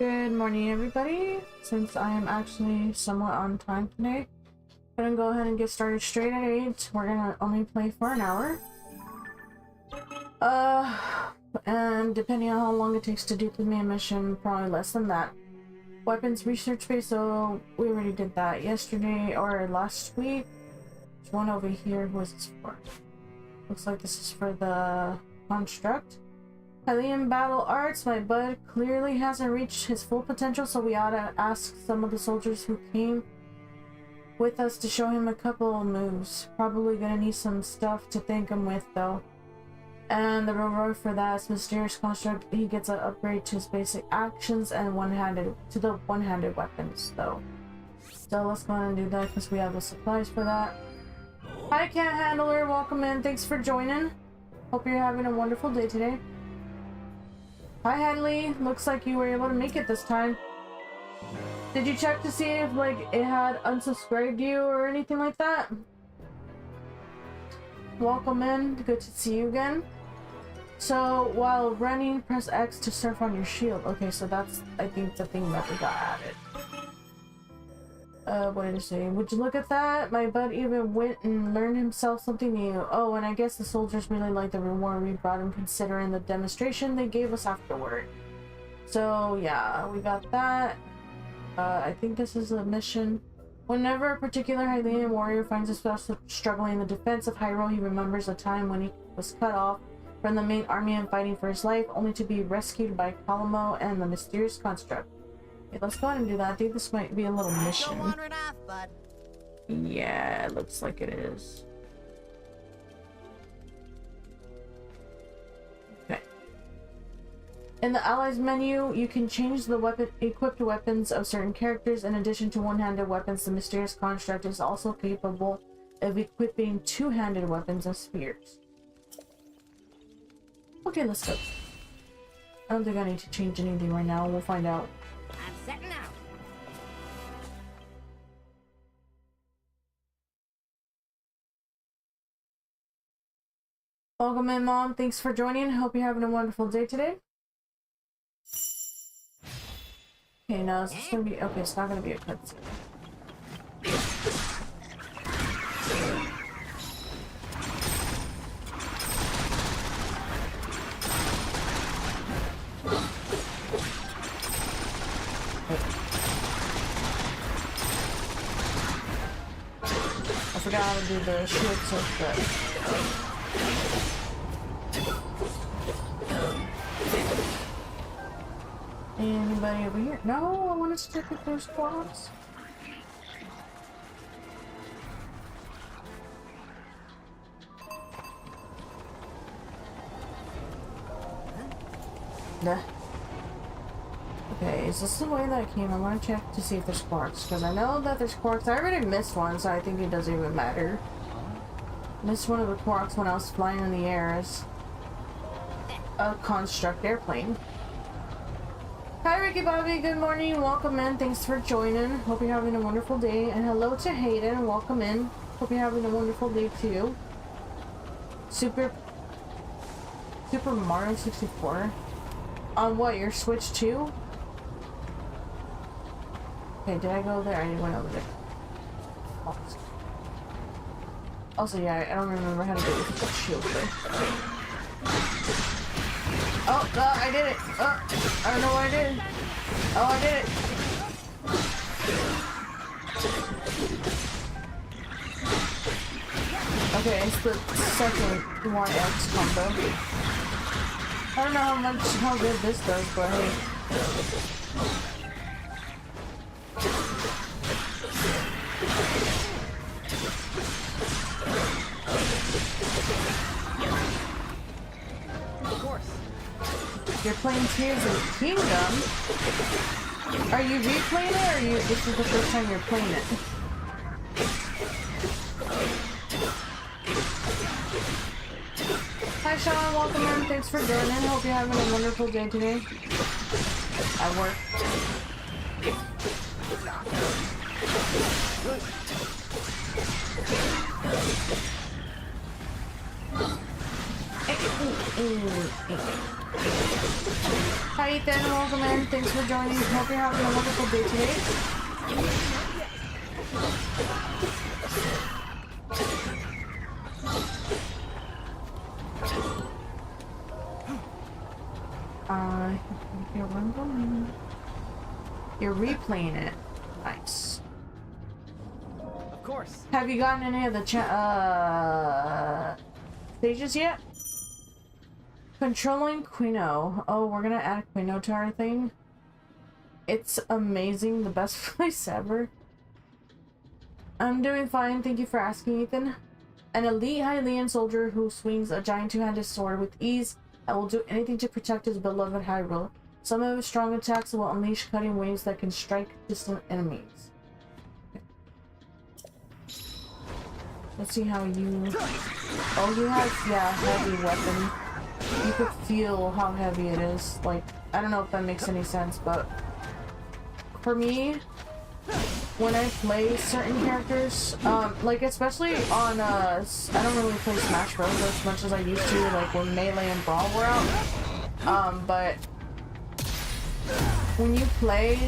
Good morning, everybody. Since I am actually somewhat on time today, I'm gonna go ahead and get started straight at 8. We're gonna only play for an hour. And depending on how long it takes to do the main mission, probably less than that. Weapons research base, so we already did that yesterday or last week. There's one over here. Who is this for? Looks like this is for the construct. Hylian battle arts. My bud clearly hasn't reached his full potential, so we ought to ask some of the soldiers who came with us to show him a couple of moves. Probably gonna need some stuff to thank him with, though. And the reward for that is mysterious construct. He gets an upgrade to his basic actions and one-handed weapons, though. So let's go ahead and do that because we have the supplies for that. Hi, Cat Handler. Welcome in. Thanks for joining. Hope you're having a wonderful day today. Hi, Henley. Looks like you were able to make it this time. Did you check to see if, it had unsubscribed you or anything like that? Welcome in. Good to see you again. So, while running, press X to surf on your shield. Okay, so that's, I think, the thing that we got added. What did it say? Would you look at that? My bud even went and learned himself something new. Oh, and I guess the soldiers really liked the reward we brought him considering the demonstration they gave us afterward. So, yeah, we got that. I think this is a mission. Whenever a particular Hylian warrior finds himself struggling in the defense of Hyrule, he remembers a time when he was cut off from the main army and fighting for his life, only to be rescued by Kalamo and the mysterious construct. Okay, let's go ahead and do that. I think this might be a little mission. Don't wander it off, bud. Yeah, it looks like it is. Okay. In the allies menu, you can change the equipped weapons of certain characters. In addition to one-handed weapons, the mysterious construct is also capable of equipping two-handed weapons and spears. Okay, let's go. I don't think I need to change anything right now. We'll find out. I'm setting out. Welcome in, Mom. Thanks for joining. Hope you're having a wonderful day today. Okay, now it's just gonna be okay. It's not gonna be a cutscene. I forgot how to do the shield surf, but anybody over here? No, I wanted to check if there's quads. Nah. Okay, is this the way that I came? I want to check to see if there's quarks, because I know that there's quarks. I already missed one, so I think it doesn't even matter. Missed one of the quarks when I was flying in the air as a construct airplane. Hi, Ricky Bobby. Good morning. Welcome in. Thanks for joining. Hope you're having a wonderful day. And hello to Hayden. Welcome in. Hope you're having a wonderful day too. Super Mario 64. On what, your Switch 2? Okay, did I go there? I went over there. Also, yeah, I don't remember how to do the shield there. Oh, I did it! Oh, I don't know what I did. Oh, I did it! Okay, it's the second YX combo. I don't know how good this does, but hey. Of course. You're playing Tears of the Kingdom? Are you replaying it, or this is the first time you're playing it? Hi Sean, welcome in. Thanks for joining. Hope you're having a wonderful day today. At work. Hi Ethan, welcome in. Thanks for joining. Hope you're having a wonderful day today. Here I'm going. You're replaying it. Nice. Of course. Have you gotten any of the stages yet? Controlling Quino. Oh, we're gonna add Quino to our thing. It's amazing. The best place ever. I'm doing fine. Thank you for asking, Ethan. An elite Hylian soldier who swings a giant two-handed sword with ease and will do anything to protect his beloved Hyrule. Some of his strong attacks will unleash cutting waves that can strike distant enemies. Let's see how you... Oh, you have, yeah, heavy weapon. You could feel how heavy it is. Like, I don't know if that makes any sense, but... For me, when I play certain characters, like especially on, I don't really play Smash Bros. As much as I used to, like when Melee and Brawl were out. But... When you play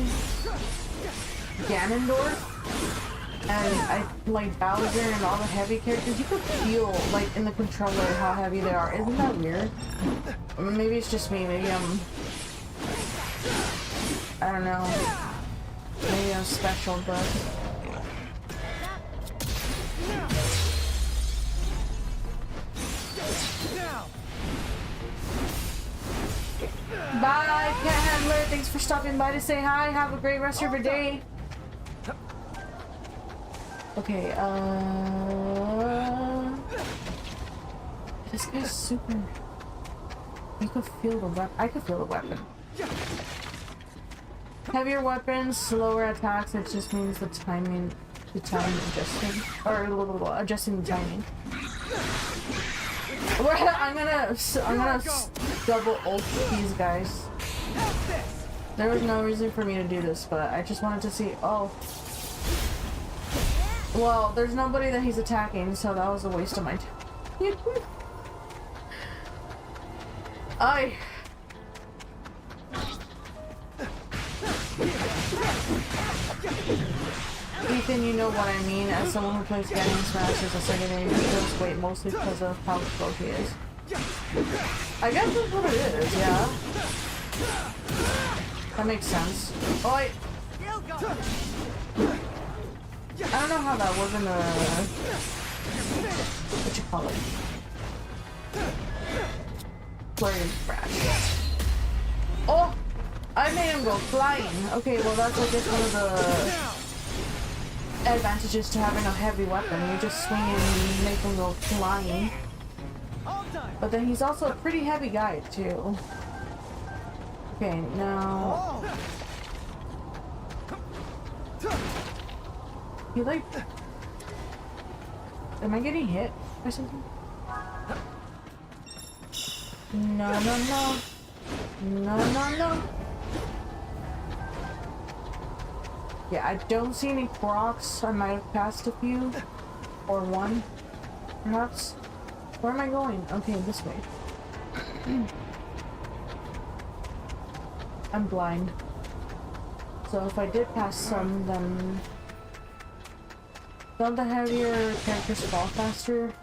Ganondorf and like Bowser and all the heavy characters, you can feel like in the controller how heavy they are. Isn't that weird? Maybe it's just me. Maybe I don't know. Maybe I'm special, but bye, Cat Handler. Thanks for stopping by to say hi. Have a great rest of your day. Okay, this guy's super... You could feel the weapon. I could feel the weapon. Heavier weapons, slower attacks, it just means the timing adjusting. Or adjusting the timing. I'm gonna double ult these guys. There was no reason for me to do this, but I just wanted to see. Oh, well, there's nobody that he's attacking, so that was a waste of my time. Ethan, you know what I mean. As someone who plays Ganon Smash as a secondary, he feels weight mostly because of how slow he is. I guess that's what it is, yeah. That makes sense. Oh, I don't know how that was in the... What you call it? Flurry crash. Oh! I made him go flying! Okay, well that's I guess one of the advantages to having a heavy weapon. You just swing and make him go flying. But then he's also a pretty heavy guy too. Okay, now... You like... Am I getting hit or something? No, no, no. No, no, no. Yeah, I don't see any Crocs. I might have passed a few. Or one, perhaps. Where am I going? Okay, this way. I'm blind. So if I did pass some, then... Don't the heavier characters fall faster?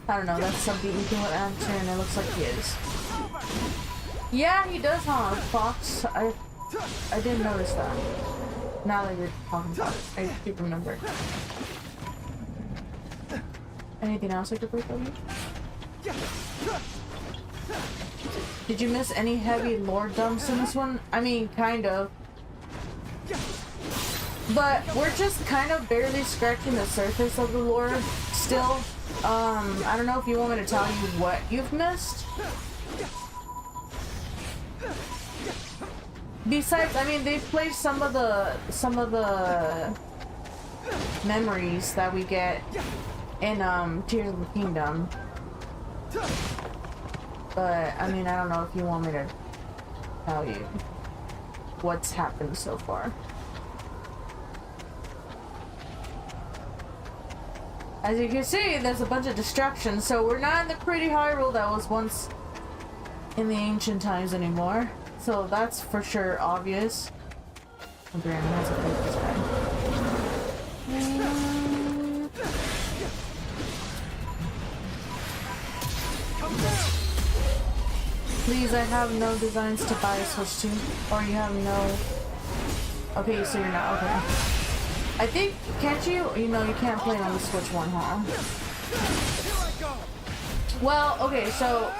I don't know, that's something you can answer, and it looks like he is. Yeah, he does, huh? Fox. I didn't notice that. Now that you're talking about it, I do remember. Anything else I could break over? Did you miss any heavy lore dumps in this one? I mean, kind of. But we're just kind of barely scratching the surface of the lore still. I don't know if you want me to tell you what you've missed. Besides, I mean, they've placed some of the memories that we get in Tears of the Kingdom. But I mean, I don't know if you want me to tell you what's happened so far. As you can see, there's a bunch of distractions, so we're not in the pretty Hyrule that was once in the ancient times anymore. So that's for sure obvious. Oh, Graham has to fight this guy. Please, I have no designs to buy a Switch to. Or you have no... Okay, so you're not... Okay. I think... Can't you? You know, you can't play on the Switch one, huh? Well, okay, so...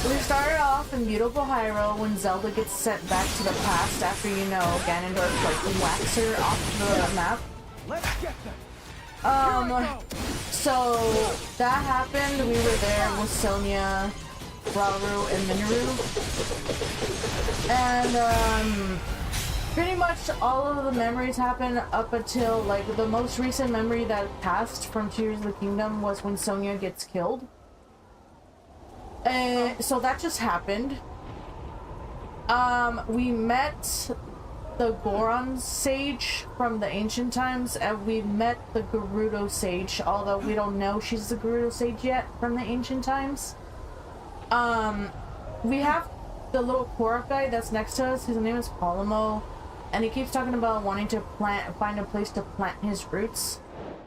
We started off in beautiful Hyrule when Zelda gets sent back to the past after, you know, Ganondorf, like, whacks her off the map. So that happened. We were there with Sonia, Rauru, and Minoru. And, pretty much all of the memories happened up until, like, the most recent memory that passed from Tears of the Kingdom was when Sonia gets killed. So that just happened. We met the Goron Sage from the ancient times, and we met the Gerudo Sage, although we don't know she's the Gerudo Sage yet from the ancient times. We have the little Korok guy that's next to us. His name is Palomo, and he keeps talking about wanting to find a place to plant his roots.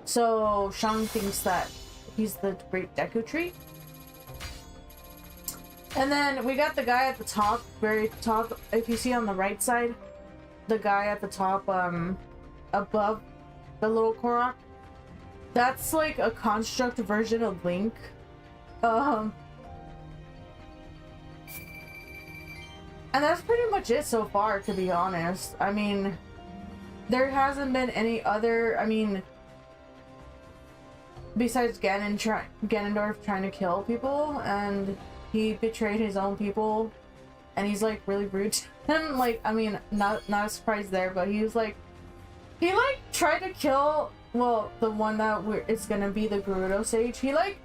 So Shang thinks that he's the Great Deku Tree. And then we got the guy at the top, very top. If you see on the right side, the guy at the top, above the little Korok, that's like a construct version of Link. And that's pretty much it so far, to be honest. I mean, there hasn't been any other, I mean, besides Ganondorf trying to kill people, and he betrayed his own people, and he's like really rude to them. Like, I mean, not a surprise there, but he was like, he like tried to kill, well, the one that it's gonna be the Gerudo Sage. He like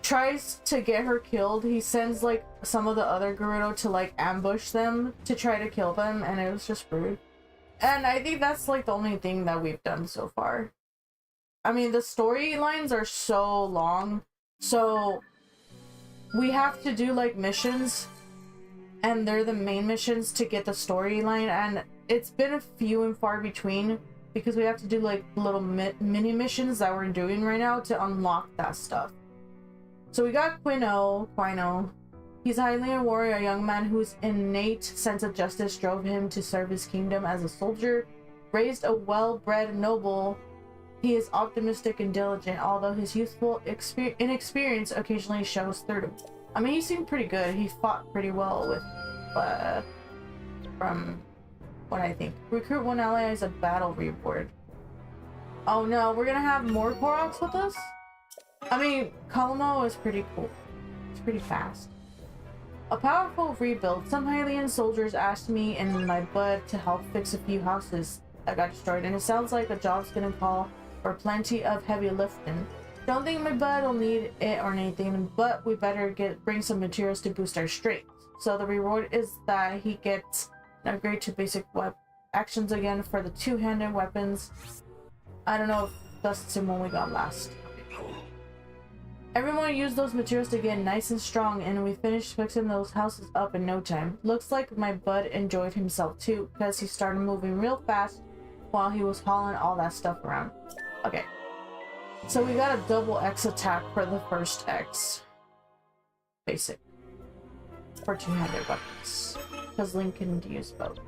tries to get her killed. He sends like some of the other Gerudo to like ambush them to try to kill them, and it was just rude. And I think that's like the only thing that we've done so far. I mean, the storylines are so long, so we have to do like missions, and they're the main missions to get the storyline, and it's been a few and far between because we have to do like little mini missions that we're doing right now to unlock that stuff. So we got Quino. He's a Hylian warrior, a young man whose innate sense of justice drove him to serve his kingdom as a soldier. Raised a well-bred noble, he is optimistic and diligent, although his youthful inexperience occasionally shows through. I mean, he seemed pretty good. He fought pretty well with, from what I think. Recruit one ally as a battle reward. Oh no, we're gonna have more Koroks with us? I mean, Kalamo is pretty cool. It's pretty fast. A powerful rebuild. Some Hylian soldiers asked me and my bud to help fix a few houses that got destroyed, and it sounds like the job's gonna call for plenty of heavy lifting. Don't think my bud will need it or anything, but we better bring some materials to boost our strength. So the reward is that he gets an upgrade to basic actions again for the two-handed weapons. I don't know if that's the same one we got last. Everyone used those materials to get nice and strong, and we finished fixing those houses up in no time. Looks like my bud enjoyed himself too, because he started moving real fast while he was hauling all that stuff around. Okay, so we got a double X attack for the first X. Basic. For two-handed weapons. Because Link can use both.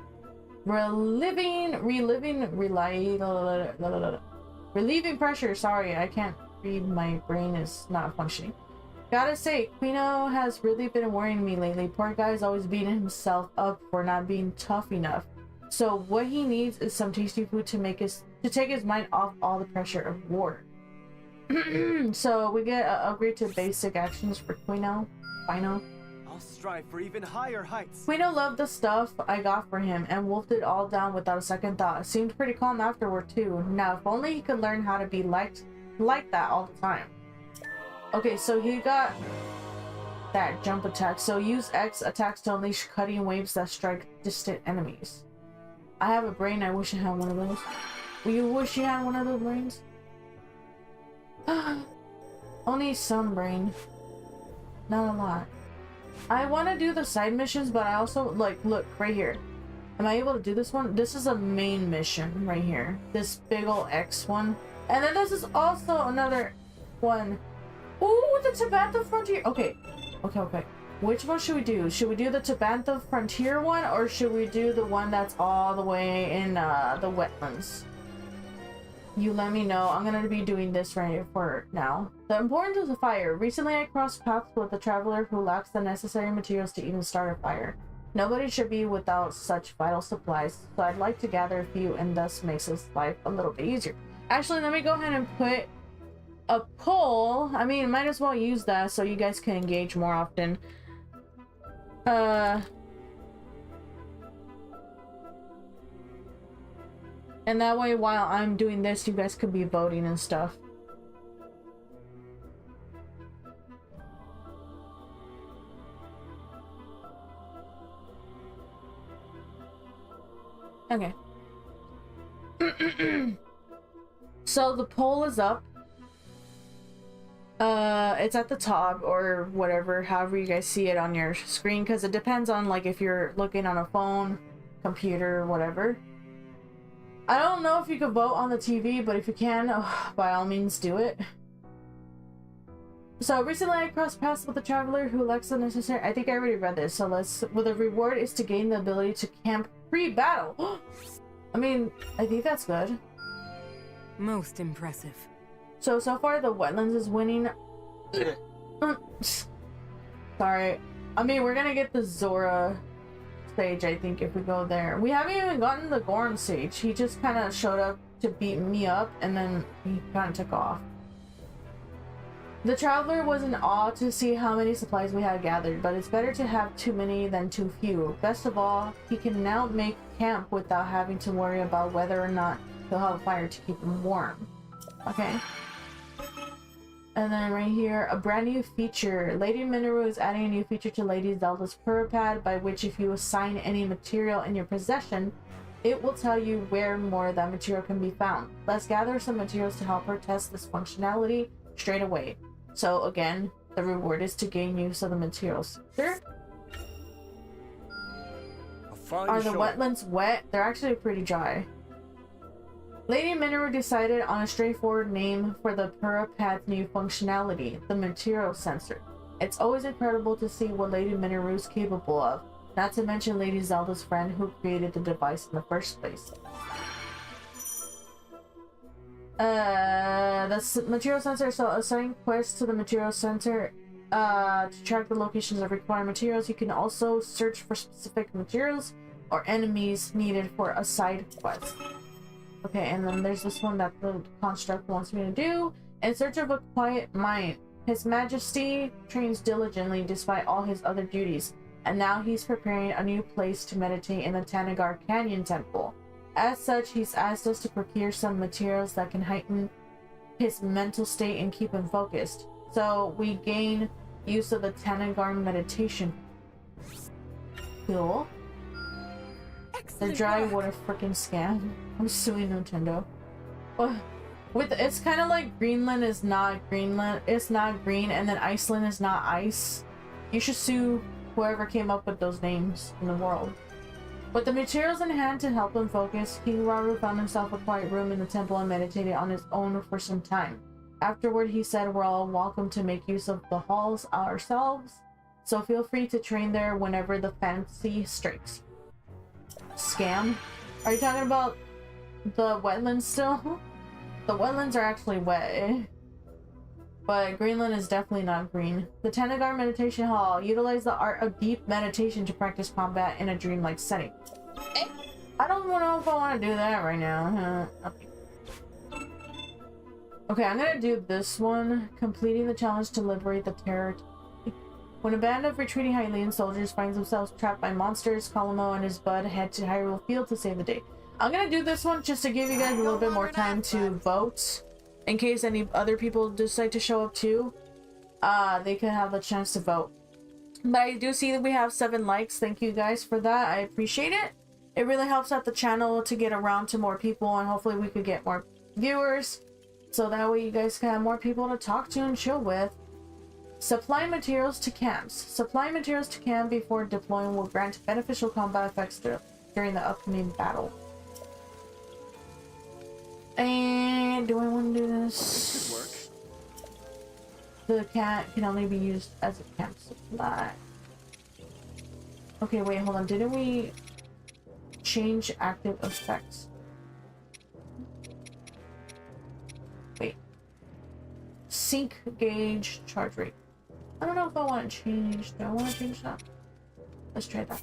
Relieving pressure. Sorry, I can't read. My brain is not functioning. Gotta say, Quino has really been worrying me lately. Poor guy's always beating himself up for not being tough enough. So what he needs is some tasty food to take his mind off all the pressure of war. So we get an upgrade to basic actions for Quino. I'll strive for even higher heights. Quino loved the stuff I got for him and wolfed it all down without a second thought. Seemed pretty calm afterward too. Now, if only he could learn how to be like that all the time. Okay, so he got that jump attack. So use X attacks to unleash cutting waves that strike distant enemies. I have a brain. I wish I had one of those. You wish you had one of those brains? Only some brain. Not a lot. I want to do the side missions, but I also, like, look, right here. Am I able to do this one? This is a main mission right here. This big ol' X one. And then this is also another one. Ooh, the Tabantha Frontier. Okay. Okay. Which one should we do? Should we do the Tabantha Frontier one, or should we do the one that's all the way in the wetlands? You let me know. I'm gonna be doing this right for now. The importance of the fire. Recently I crossed paths with a traveler who lacks the necessary materials to even start a fire. Nobody should be without such vital supplies, so I'd like to gather a few and thus makes his life a little bit easier. Actually, let me go ahead and put a poll. I mean, might as well use that so you guys can engage more often. And that way, while I'm doing this, you guys could be voting and stuff. Okay. So the poll is up. It's at the top or whatever, however you guys see it on your screen, because it depends on, like, if you're looking on a phone, computer, whatever. I don't know if you can vote on the TV, but if you can, by all means do it. So recently I crossed paths with a traveler who lacks the necessary— I think I already read this, so let's— well, the reward is to gain the ability to camp pre-battle. I mean, I think that's good. Most impressive. So far the wetlands is winning. Sorry. I mean, we're gonna get the Zora stage, I think, if we go there. We haven't even gotten the Gorm stage. He just kind of showed up to beat me up, and then he kind of took off. The traveler was in awe to see how many supplies we had gathered, but it's better to have too many than too few. Best of all, he can now make camp without having to worry about whether or not he'll have a fire to keep him warm. Okay. And then right here, a brand new feature. Lady Mineru is adding a new feature to Lady Zelda's Purapad, by which if you assign any material in your possession, it will tell you where more of that material can be found. Let's gather some materials to help her test this functionality straight away. So again, the reward is to gain use of the materials. Sure. Are the wetlands wet? They're actually pretty dry. Lady Mineru decided on a straightforward name for the Purapad's new functionality, the material sensor. It's always incredible to see what Lady Mineru is capable of, not to mention Lady Zelda's friend who created the device in the first place. The material sensor, so assign quests to the material sensor to track the locations of required materials. You can also search for specific materials or enemies needed for a side quest. Okay, and then there's this one that the construct wants me to do. In search of a quiet mind. His Majesty trains diligently despite all his other duties, and now he's preparing a new place to meditate in the Tanagar Canyon Temple. As such, he's asked us to procure some materials that can heighten his mental state and keep him focused. So we gain use of the Tanagar meditation. Cool. The dry water freaking scam. I'm suing Nintendo. It's kind of like Greenland is not Greenland. It's not green, and then Iceland is not ice. You should sue whoever came up with those names in the world. With the materials in hand to help him focus, King Rauru found himself a quiet room in the temple and meditated on his own for some time. Afterward, he said we're all welcome to make use of the halls ourselves, so feel free to train there whenever the fancy strikes. Scam? Are you talking about the wetlands still? The wetlands are actually wet, but Greenland is definitely not green. The Tanagar Meditation Hall. Utilize the art of deep meditation to practice combat in a dreamlike setting. I don't know if I want to do that right now. Okay, I'm gonna do this one. Completing the challenge to liberate the terror. When a band of retreating Hylian soldiers finds themselves trapped by monsters, Colombo and his bud head to Hyrule Field to save the day. I'm gonna do this one just to give you guys a little bit more time to vote. In case any other people decide to show up too, they can have the chance to vote. But I do see that we have 7 likes. Thank you guys for that. I appreciate it. It really helps out the channel to get around to more people, and hopefully we could get more viewers. So that way you guys can have more people to talk to and chill with. Supply materials to camps. Supply materials to camp before deploying will grant beneficial combat effects during the upcoming battle. And do I want to do this? Good work. The cat can only be used as a camp supply. Okay, wait, hold on. Didn't we change active effects? Wait. Sync gauge charge rate. I don't know if I want to change. Do I want to change that? Let's try that.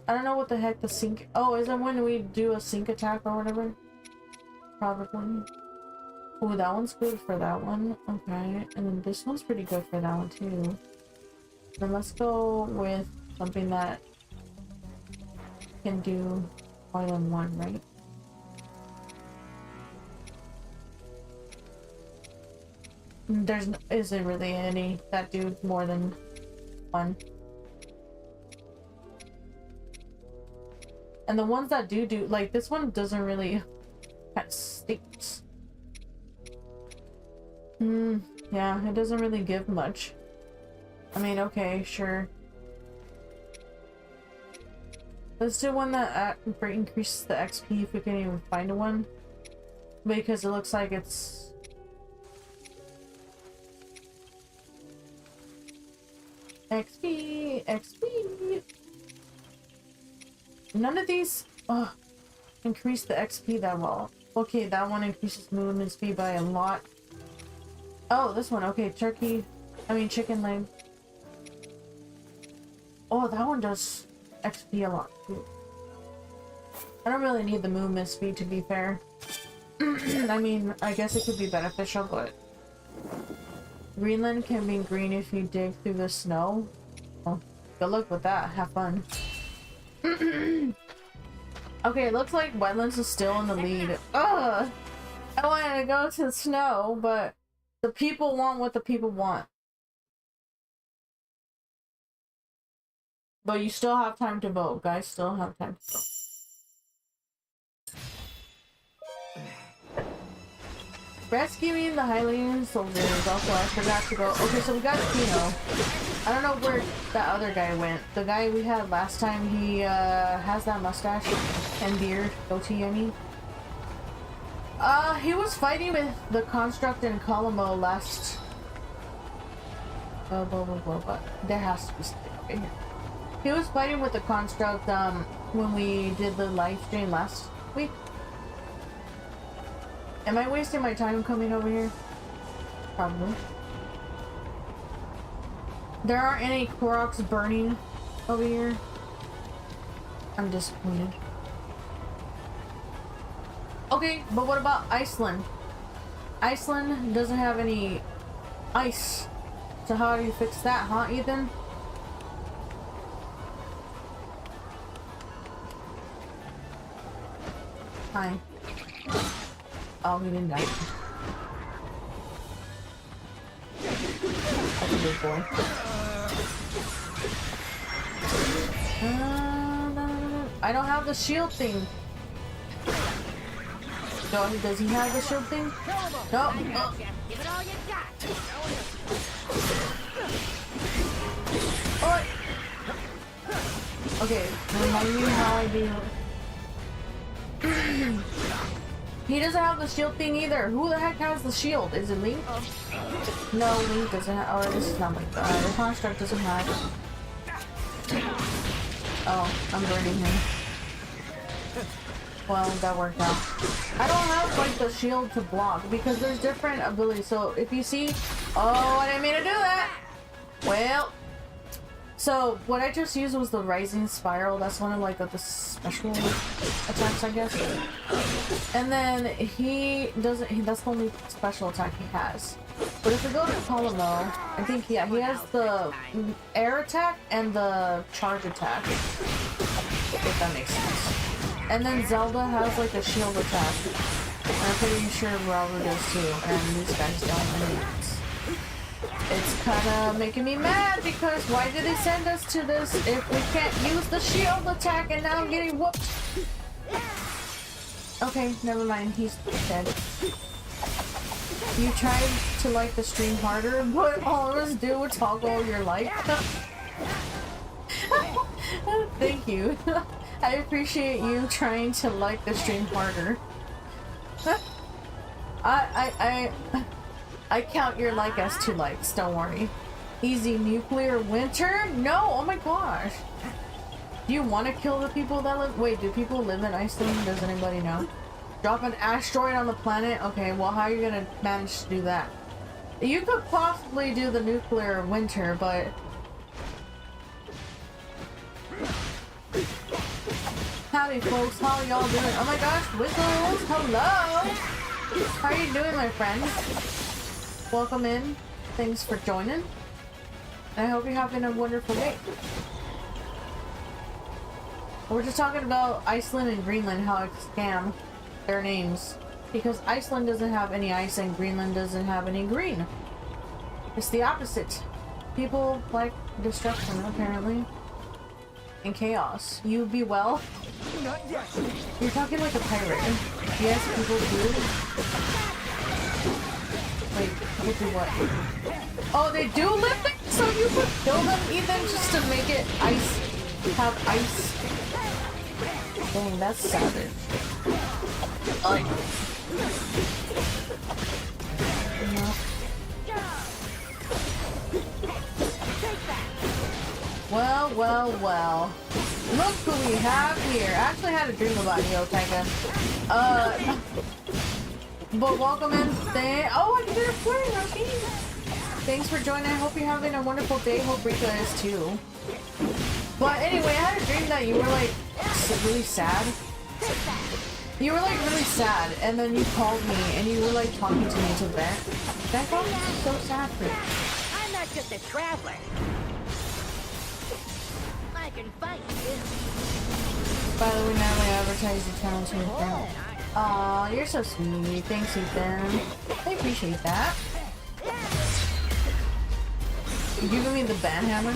I don't know what the heck the sync. Oh, is that when we do a sync attack or whatever? Probably. Oh, that one's good for that one. Okay, and then this one's pretty good for that one too. Then let's go with something that can do more than one, right? Isn't really any that do more than one. And the ones that do like this one doesn't really kind of stinks. Yeah, it doesn't really give much. I mean, okay, sure. Let's do one that increases the XP if we can even find one. Because it looks like it's... XP! XP! None of these increase the XP that well. Okay, that one increases movement speed by a lot. Oh, this one. Okay, chicken leg. Oh, that one does XP a lot too. I don't really need the movement speed, to be fair. I mean, I guess it could be beneficial, but... Greenland can be green if you dig through the snow. Oh, good luck with that. Have fun. Okay, it looks like Wetlands is still in the lead. Ugh! I wanted to go to the snow, but the people want what the people want. But you still have time to vote, guys. Still have time to vote. Rescuing the Hylian soldiers. Also, I forgot to go. Okay, so we got Kino. I don't know where that other guy went. The guy we had last time, he has that mustache and beard. Goatee, I mean. He was fighting with the Construct in Colombo last... Blah, blah, blah, blah, blah. There has to be something over here. He was fighting with the Construct, when we did the live stream last week. Am I wasting my time coming over here? Probably. There aren't any Koroks burning over here. I'm disappointed. Okay, but what about Iceland? Iceland doesn't have any ice. So how do you fix that, huh, Ethan? Hi. Oh, he didn't die. That's a good boy. I don't have the shield thing. Does he have the shield thing? No. Oh. Give it all you got. Oh. Okay, remind me how I do. He doesn't have the shield thing either. Who the heck has the shield? Is it Link? No, Link doesn't have. Or this is not Link. The Construct doesn't have it. Oh, I'm burning him. Well, that worked out. I don't have like the shield to block because there's different abilities. So if you see, oh, I didn't mean to do that. Well, so what I just used was the Rising Spiral. That's one of like the special attacks, I guess. And then he doesn't. That's the only special attack he has. But if we go to Palomo, I think he has the air attack and the charge attack. If that makes sense. And then Zelda has like a shield attack. And I'm pretty sure Ralph does too. And these guys don't. It's kind of making me mad because why did they send us to this if we can't use the shield attack and now I'm getting whooped? Okay, never mind. He's dead. You tried to like the stream harder, but all of us do was toggle your like. Thank you. I appreciate you trying to like the stream harder. I count your like as 2 likes, don't worry. Easy nuclear winter? No, oh my gosh. Do you want to kill the people that live? Wait, do people live in Iceland? Does anybody know? Drop an asteroid on the planet? Okay, well, how are you gonna manage to do that? You could possibly do the nuclear winter, but... Howdy, folks. How are y'all doing? Oh my gosh, Whistles! Hello! How are you doing, my friends? Welcome in. Thanks for joining. I hope you're having a wonderful day. We're just talking about Iceland and Greenland, how it's scam their names. Because Iceland doesn't have any ice and Greenland doesn't have any green. It's the opposite. People like destruction, apparently. And chaos. You be well? Not yet. You're talking like a pirate. Yes, people do. Wait, people do what? Oh, they do live there? So you could kill them even just to make it ice. Have ice. Dang, that's savage. No. Well, well, well. Look who we have here. I actually had a dream about you, Otega. But welcome in. Oh, I can do a flirting routine. Thanks for joining. I hope you're having a wonderful day. Hope Rika is too. But anyway, I had a dream that you were like really sad. You were like really sad, and then you called me and you were like talking to me to vent. That felt so sad for you. I'm not just a traveler. I can fight too. By the way, now I advertise your channel to your friend. Aw, you're so sweet. Thanks, Ethan. I appreciate that. You giving me the banhammer?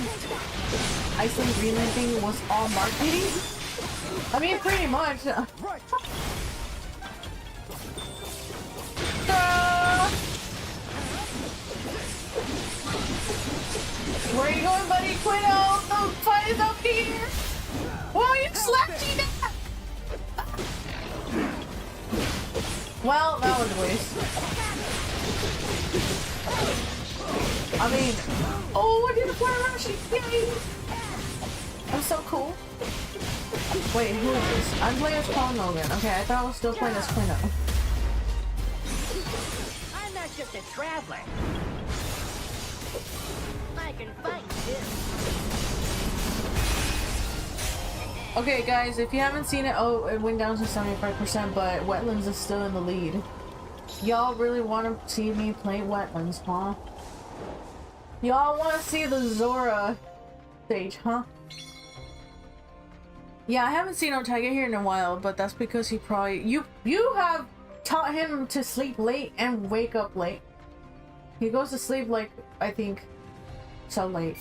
Iceland Greenland thing was all marketing? I mean, pretty much. Where are you going, buddy? Quino! The fight is up here! Whoa, you slapped me down! Well, that was a waste. I mean, oh, I did a fire rush! Yay! I'm so cool. Wait, who is this? I'm playing as Paul Logan. Okay, I thought I was still playing as Quino. I'm not just a traveler. I can fight too. Okay, guys, if you haven't seen it, oh, it went down to 75%, but Wetlands is still in the lead. Y'all really want to see me play Wetlands, huh? Y'all want to see the Zora stage, huh? Yeah, I haven't seen Otega here in a while, but that's because he probably... You have taught him to sleep late and wake up late. He goes to sleep, like, I think, so late.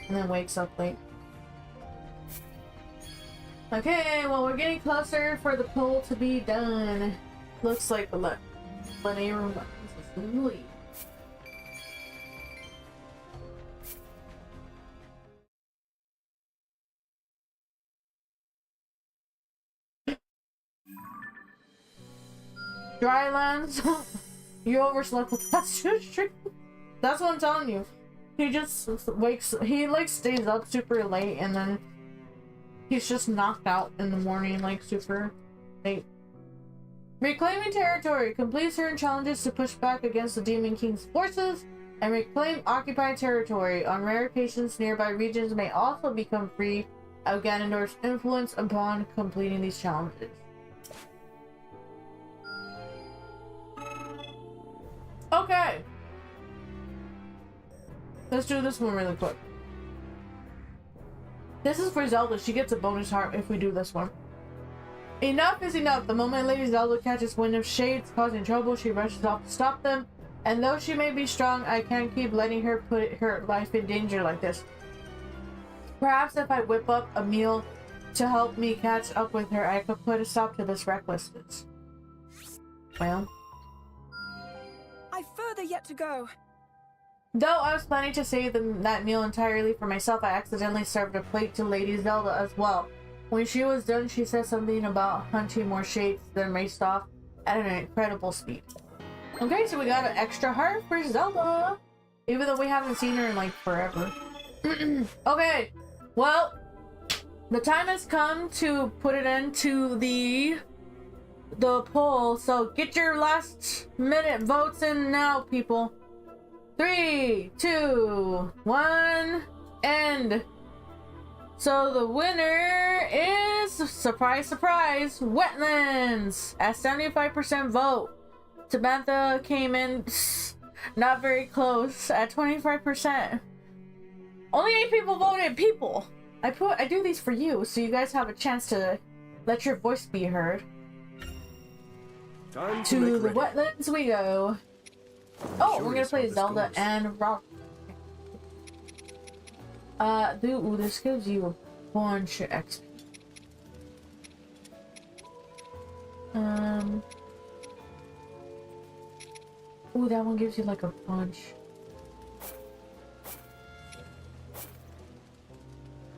And then wakes up late. Okay, well, we're getting closer for the poll to be done. Looks like the linear is in the lead. Drylands, you overslept with that stream. That's what I'm telling you. He just he like stays up super late and then he's just knocked out in the morning like super late. Reclaiming territory. Complete certain challenges to push back against the Demon King's forces and reclaim occupied territory. On rare occasions, nearby regions may also become free of Ganondorf's influence upon completing these challenges. Okay. Let's do this one really quick. This is for Zelda. She gets a bonus heart if we do this one. Enough is enough. The moment Lady Zelda catches wind of shades causing trouble, she rushes off to stop them. And though she may be strong, I can't keep letting her put her life in danger like this. Perhaps if I whip up a meal to help me catch up with her, I could put a stop to this recklessness. Well, I've further yet to go. though I was planning to save that meal entirely for myself, I accidentally served a plate to Lady Zelda as well. When she was done, she said something about hunting more shades, then raced off at an incredible speed. Okay, so we got an extra heart for Zelda, even though we haven't seen her in like forever. Okay, well, the time has come to put it into the poll, so get your last minute votes in now, people. 3, 2, 1, end. So the winner is, surprise, surprise, Wetlands at 75% vote. Tabantha came in not very close at 25%. Only 8 people voted. People, I do these for you, so you guys have a chance to let your voice be heard. Time To make the ready. Wetlands we go. Oh, we're gonna Curious how play this Zelda goes. and Rock. Dude, this gives you a bunch of XP. Ooh, that one gives you like a bunch.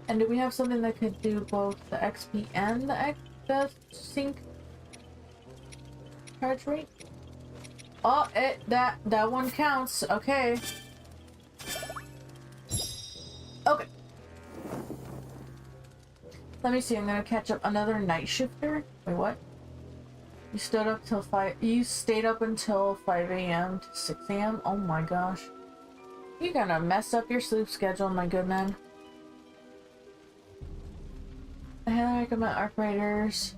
And do we have something that could do both the XP and the sync charge rate? Oh, that one counts. Okay. Okay. Let me see. I'm gonna catch up another night shifter. Wait, what? You stayed up till 5. You stayed up until 5 a.m. to 6 a.m. Oh my gosh. You're gonna mess up your sleep schedule, my good man. I highly recommend ARC writers.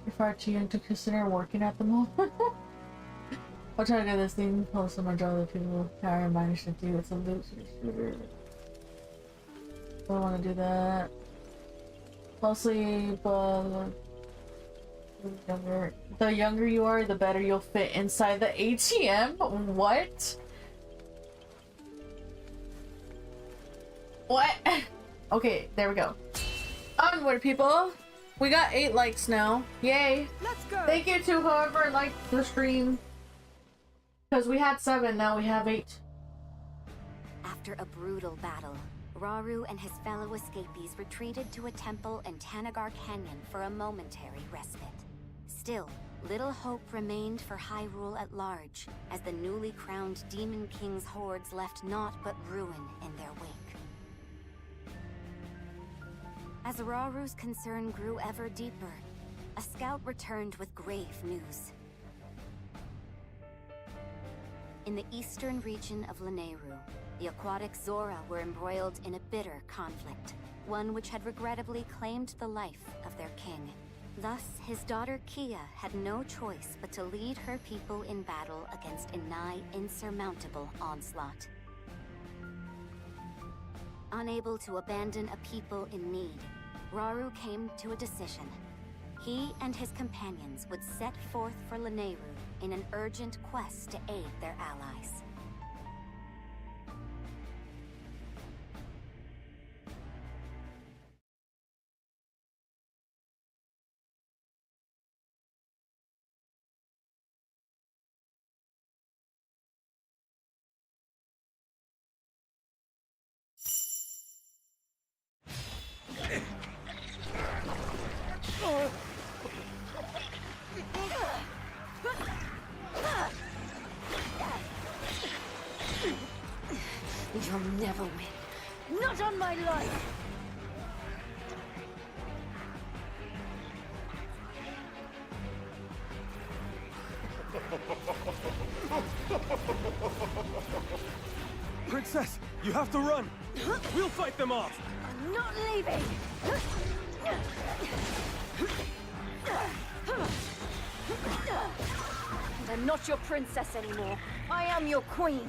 You're far too young to consider working at the moment. I'll try to get this thing close to my jaw that people power and manage to do with some loot shooter. Don't want to do that. Mostly, but the younger you are, the better you'll fit inside the ATM. What? What? Okay, there we go. Onward, people. We got 8 likes now. Yay. Let's go. Thank you to whoever liked the stream. Because we had 7, now we have 8. After a brutal battle, Rauru and his fellow escapees retreated to a temple in Tanagar Canyon for a momentary respite. Still, little hope remained for Hyrule at large, as the newly crowned Demon King's hordes left naught but ruin in their wake. As Rauru's concern grew ever deeper, a scout returned with grave news. In the eastern region of Lanayru, the aquatic Zora were embroiled in a bitter conflict, one which had regrettably claimed the life of their king. Thus, his daughter Kia had no choice but to lead her people in battle against a nigh insurmountable onslaught. Unable to abandon a people in need, Rauru came to a decision. He and his companions would set forth for Lanayru in an urgent quest to aid their allies. You'll never win. Not on my life! Princess, you have to run. We'll fight them off. I'm not leaving! And I'm not your princess anymore. I am your queen.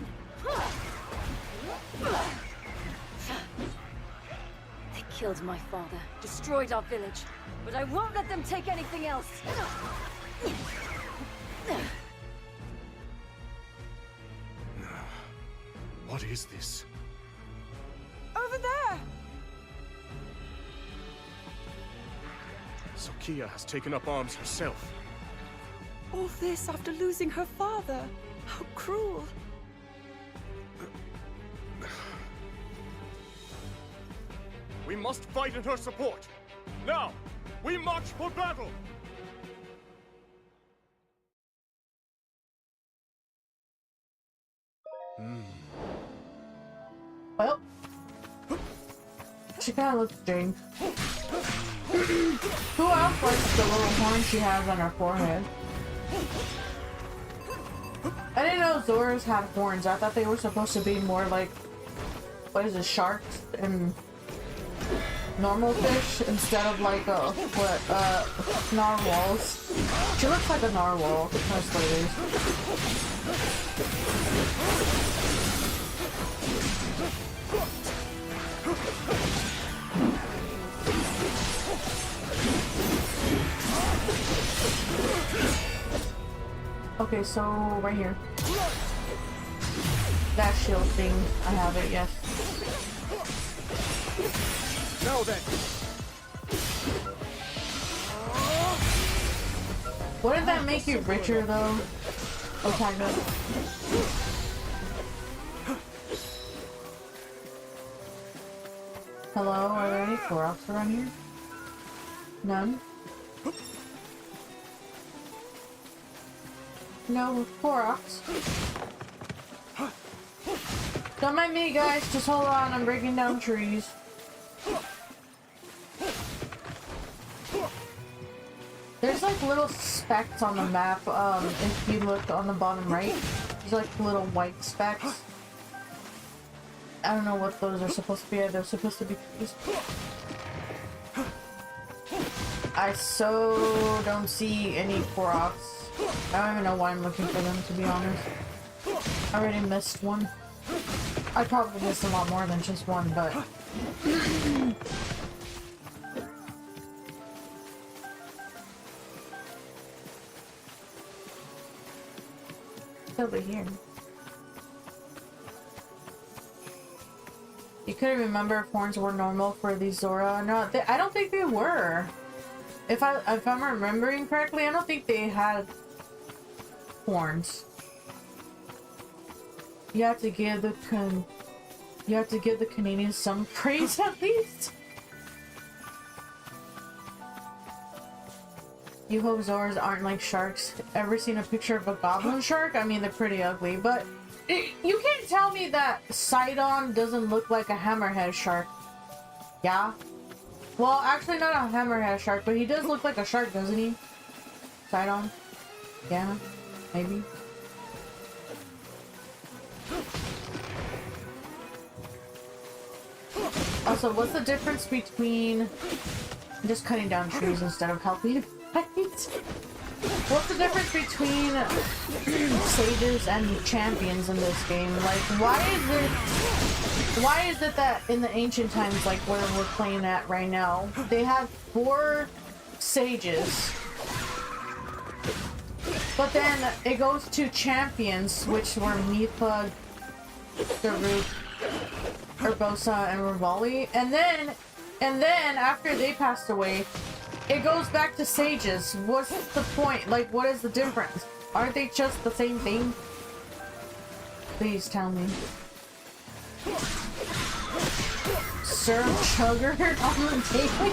They killed my father, destroyed our village, but I won't let them take anything else. What is this? Over there! So Kia has taken up arms herself. All this after losing her father. How cruel. We must fight in her support. Now, we march for battle! Well, she kind of looks strange. Who else likes the little horn she has on her forehead? I didn't know Zoras had horns. I thought they were supposed to be more like, what is it, sharks and normal fish instead of like narwhals. She looks like a narwhal. That's what it is. Okay, so right here. That shield thing, I have it, yes. Now then. Wouldn't that make you richer though? Oh, kind of. Hello, are there any Koroks around here? None? No Koroks. Don't mind me, guys. Just hold on. I'm breaking down trees. There's like little specks on the map. If you look on the bottom right, there's like little white specks. I don't know what those are supposed to be. They're supposed to be trees. I so don't see any Koroks. I don't even know why I'm looking for them, to be honest. I already missed one. I probably missed a lot more than just one, but... It's over here. You couldn't remember if horns were normal for these Zora. No, I don't think they were. If I'm remembering correctly, I don't think they had horns. You have to give the Canadians some praise at least. You hope Zoras aren't like sharks. Ever seen a picture of a goblin shark? I mean, they're pretty ugly, but you can't tell me that Sidon doesn't look like a hammerhead shark. Yeah? Well, actually not a hammerhead shark, but he does look like a shark, doesn't he? Sidon? Yeah, maybe. Also, what's the difference between just cutting down trees instead of helping fight? What's the difference between sages and champions in this game? Like, why is it that in the ancient times, like where we're playing at right now, they have 4 sages, but then it goes to champions, which were Mipha, Daruk, Urbosa, and Rivali, and then after they passed away, it goes back to sages. What's the point? Like, what is the difference? Aren't they just the same thing? Please tell me. Sir Chugger on the daily?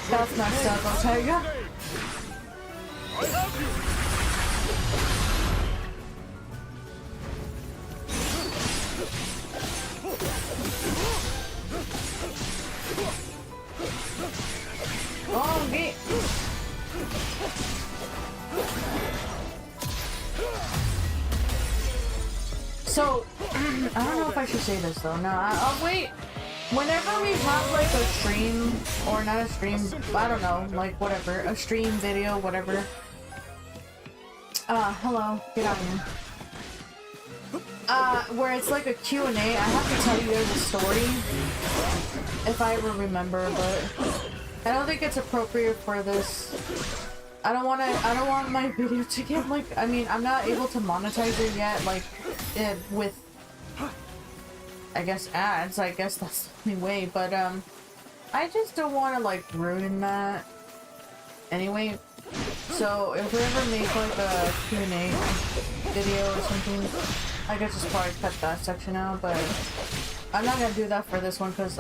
That's messed up, Ortega. I have you! Oh, okay. So, I don't know if I should say this though. No, I'll wait. Whenever we have like a stream, or not a stream, I don't know, like whatever, a stream, video, whatever. Hello, get out here. Where it's like a Q&A, I have to tell you guys a story. If I ever remember, but I don't think it's appropriate for this I don't want my video to get like, I mean, I'm not able to monetize it yet, like, with, I guess, ads. I guess that's the only way, but, I just don't want to, like, ruin that anyway. So, if we ever make, like, a Q&A video or something, I could just probably cut that section out, but I'm not gonna do that for this one, because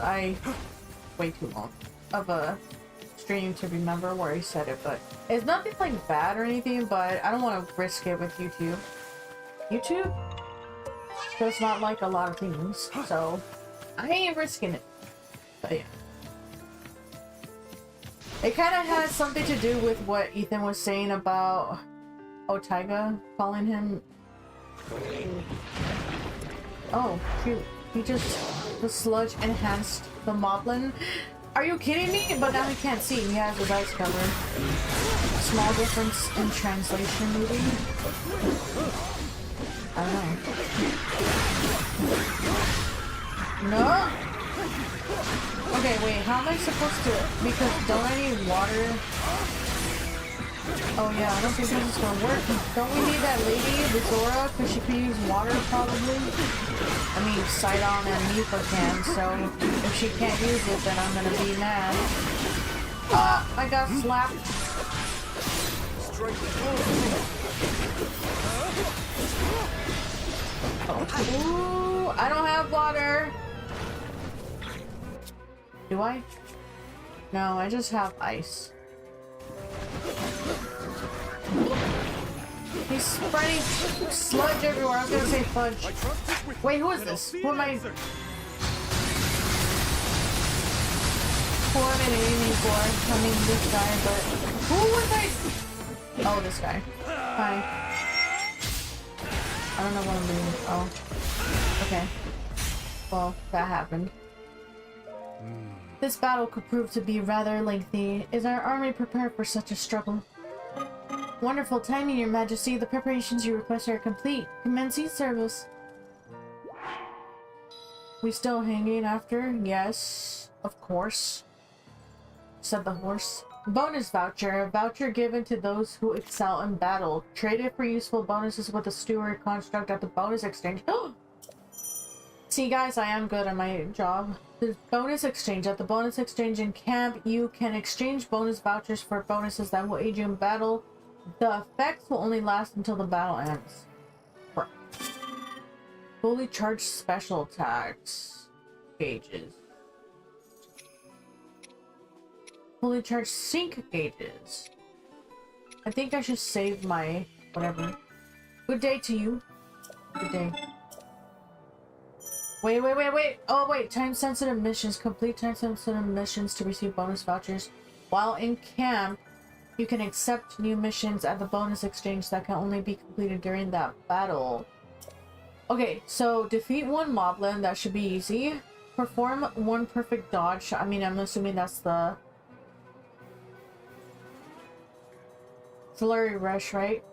way too long of a stream to remember where I said it, but it's nothing like bad or anything, but I don't want to risk it with YouTube. YouTube does not like a lot of things, so I ain't risking it. But yeah. It kind of has something to do with what Ethan was saying about Taiga calling him. Oh, shoot. He just, the sludge enhanced the moblin. Are you kidding me? But now he can't see. He has his eyes covered. Small difference in translation, maybe? I don't know. No! Okay, wait, how am I supposed to... Because don't I need water? Oh yeah, I don't think this is gonna work. Don't we need that lady, the Zora? Because she can use water, probably? I mean, Sidon and Nifa can, so if she can't use it, then I'm gonna be mad. Ah! I got slapped. Ooh, I don't have water. Do I? No, I just have ice. He's spreading sludge everywhere. I was gonna say fudge. Wait, who is this? Who am I? Who am I aiming for? I mean, this guy, but who was I? Oh, this guy. Hi. I don't know what I'm doing. Oh. Okay. Well, that happened. This battle could prove to be rather lengthy. Is our army prepared for such a struggle? Wonderful timing, Your Majesty. The preparations you request are complete. Commencing service. We still hanging after? Yes, of course. Said the horse. Bonus voucher. A voucher given to those who excel in battle. Traded for useful bonuses with a steward construct at the bonus exchange. See guys, I am good at my job. The bonus exchange. At the bonus exchange in camp, you can exchange bonus vouchers for bonuses that will aid you in battle. The effects will only last until the battle ends. Fully charged special attacks. Gauges. Fully charged sync gauges. I think I should save my whatever. Good day to you. Good day. Wait. Oh wait, time-sensitive missions. Complete time-sensitive missions to receive bonus vouchers. While in camp, you can accept new missions at the bonus exchange that can only be completed during that battle. Okay, so defeat one moblin. That should be easy. Perform one perfect dodge. I mean, I'm assuming that's the flurry rush, right?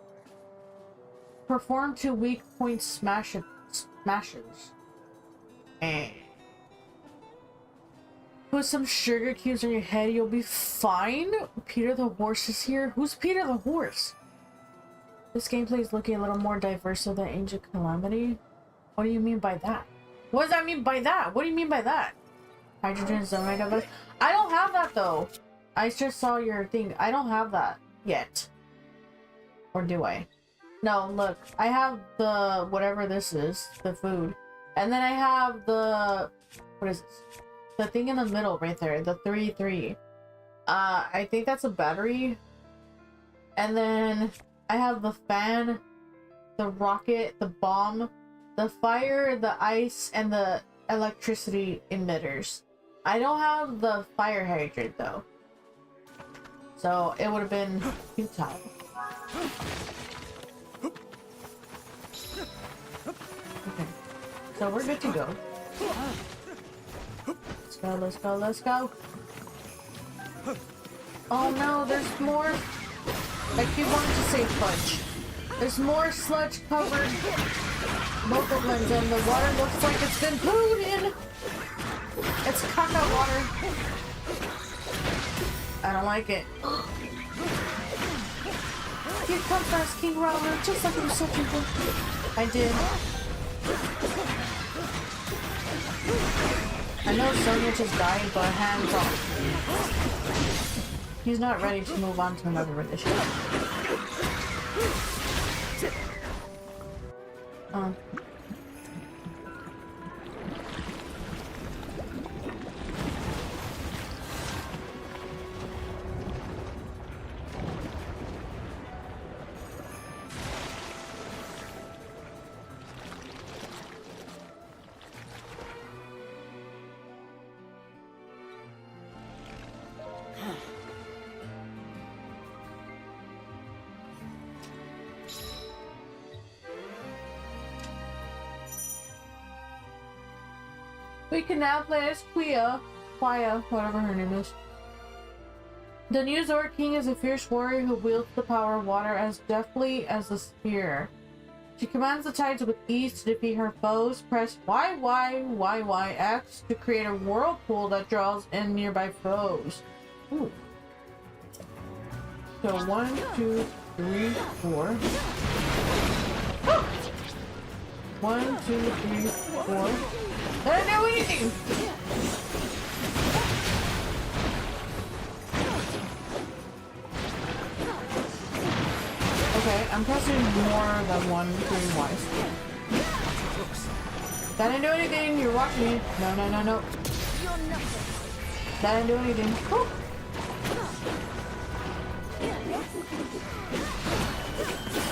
Perform 2 weak point smashes. Put some sugar cubes on your head, you'll be fine. Peter the horse is here. Who's Peter the horse? This gameplay is looking a little more diverse than Angel Calamity. What do you mean by that? What does that mean by that? What do you mean by that? Hydrogen zonite of us. I don't have that though. I just saw your thing. I don't have that yet. Or do I? No, look. I have the whatever this is, the food. And then I have the what is this? The thing in the middle right there, the 3-3. I think that's a battery. And then I have the fan, the rocket, the bomb, the fire, the ice, and the electricity emitters. I don't have the fire hydrant though. So it would have been futile. Okay. So we're good to go. Let's go. Oh no, there's more. I keep wanting to say fudge. There's more sludge covered moblins, and the water looks like it's been pooed in. It's caca water. I don't like it. You come first, King Rauru, just like it was such a good. I did. I know Sonya just died, but hands off. He's not ready to move on to another edition. We can now play as Quia, whatever her name is. The new Zora King is a fierce warrior who wields the power of water as deftly as a spear. She commands the tides with ease to defeat her foes. Press YYYYX to create a whirlpool that draws in nearby foes. Ooh. So 1, 2, 3, 4. 1, 2, 3, 4. I don't know anything! Okay, I'm pressing more than 1 twice. That didn't do anything, you're watching me. No. That didn't do anything. Woo.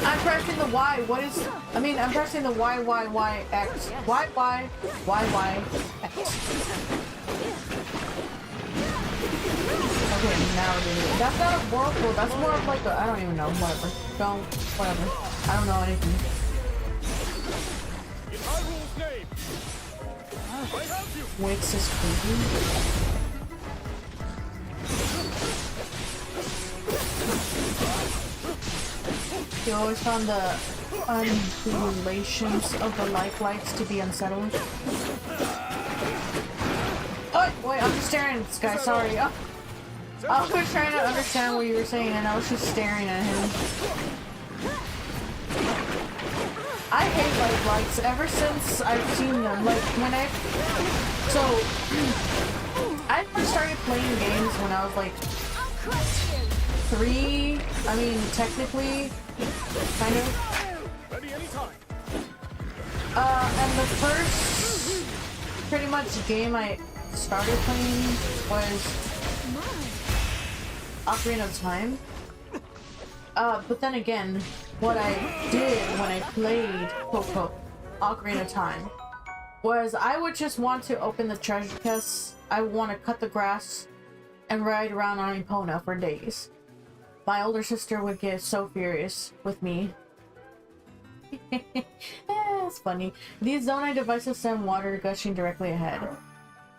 I'm pressing the Y. What is... I'm pressing the YYYX. YYYYX. Okay, now we're doing it. That's not a whirlpool. That's more of like a... I don't even know. Whatever. Whatever. I don't know anything. In Hyrule's name, I have you. Wix is creepy. You always found the undulations of the LiQWYDs to be unsettling. Oh, wait, I'm just staring at this guy, sorry. I was trying to understand what you were saying and I was just staring at him. I hate LiQWYDs ever since I've seen them. Like, when I first started playing games when I was like 3, technically, kind of. Ready anytime. And the first pretty much game I started playing was Ocarina of Time. But then again, what I did when I played Ocarina of Time was I would just want to open the treasure chests. I would want to cut the grass and ride around on Epona for days. My older sister would get so furious with me. It's funny. These Zonai devices send water gushing directly ahead.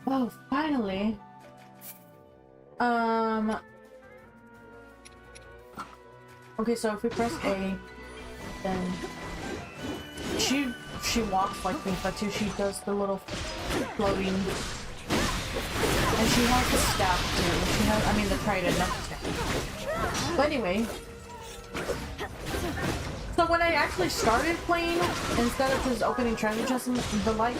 Oh, finally. Okay, so if we press A, then she walks like me, but too. She does the little floating. And she has the staff too. She has, the trident, not the staff. But anyway. So when I actually started playing, instead of just opening treasure chests and the like,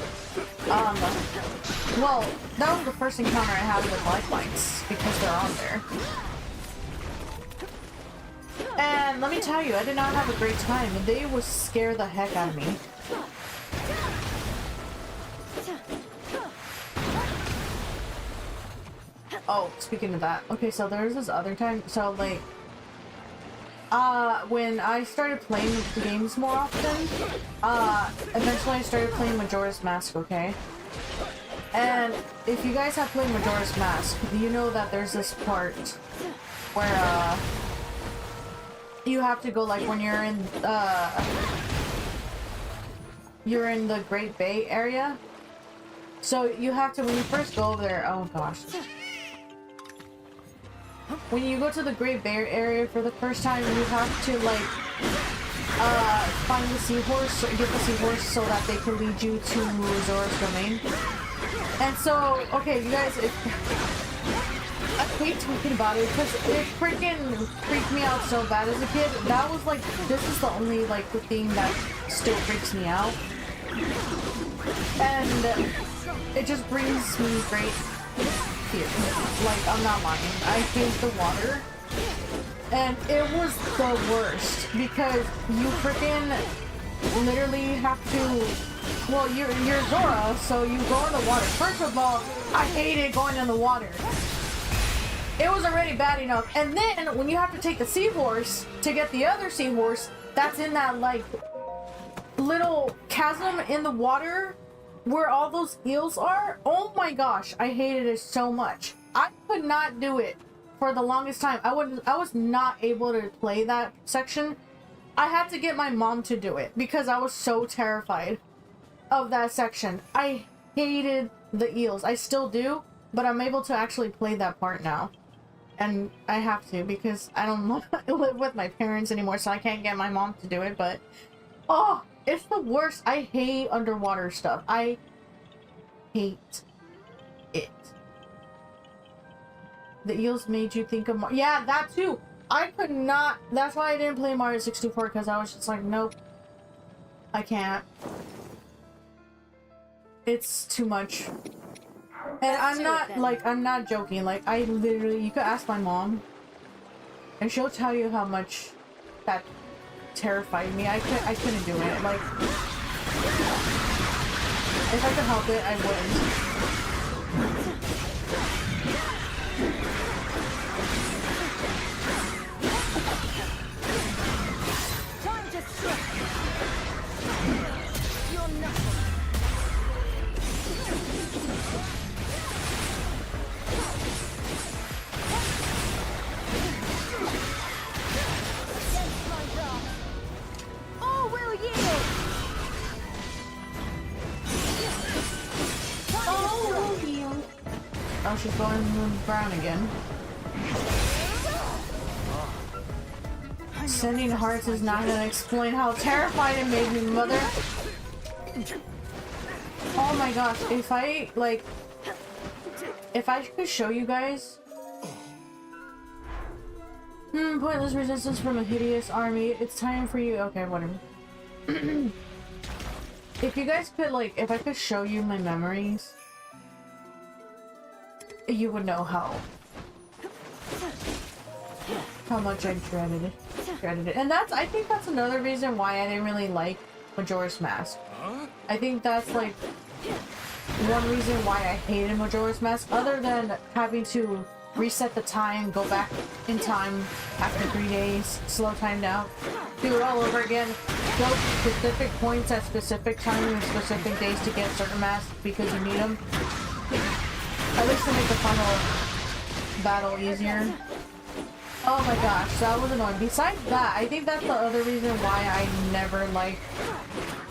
well, that was the first encounter I had with LiQWYDs, because they're on there. And let me tell you, I did not have a great time. They would scare the heck out of me. Oh, speaking of that, okay, so there's this other time, so like, when I started playing the games more often, eventually I started playing Majora's Mask, okay? And if you guys have played Majora's Mask, you know that there's this part where, you have to go, like, when you're in the Great Bay area. So you have to, when you first go over there, oh gosh. When you go to the Great Bay area for the first time, you have to, like, find the seahorse, or get the seahorse so that they can lead you to Zora's domain. And so, okay, you guys, hate talking about it because it freaking freaked me out so bad as a kid. That was like, this is the only like the thing that still freaks me out. And it just brings me great fear. Like, I'm not lying. I hate the water. And it was the worst because you freaking literally have to, well, you're Zora, so you go in the water. First of all, I hated going in the water. It was already bad enough. And then when you have to take the seahorse to get the other seahorse that's in that like little chasm in the water where all those eels are, oh my gosh, I hated it so much. I could not do it for the longest time. I was not able to play that section. I had to get my mom to do it because I was so terrified of that section. I hated the eels. I still do, but I'm able to actually play that part now. And I have to because I don't live with my parents anymore, so I can't get my mom to do it, but oh, it's the worst. I hate underwater stuff. I hate it. The eels made you think of yeah, that too. I could not. That's why I didn't play Mario 64 because I was just like, nope, I can't. It's too much. And I'm not joking. Like, I literally, you could ask my mom, and she'll tell you how much that terrified me. I couldn't do it. Like, if I could help it, I wouldn't. Time to strike. You're nothing. Oh, will yield. Oh, she's going brown again. Sending hearts is not gonna explain how terrified it made me, mother. Oh my gosh, if I could show you guys. Pointless resistance from a hideous army. It's time for you. Okay, whatever. If you guys could, like, if I could show you my memories, you would know how much I dreaded it. And I think that's another reason why I didn't really like Majora's Mask. I think that's like one reason why I hated Majora's Mask, other than having to reset the time, go back in time after 3 days, slow time down, do it all over again, go to specific points at specific times and specific days to get certain masks because you need them. At least to make the final battle easier. Oh my gosh, that was annoying. Besides that, I think that's the other reason why I never liked...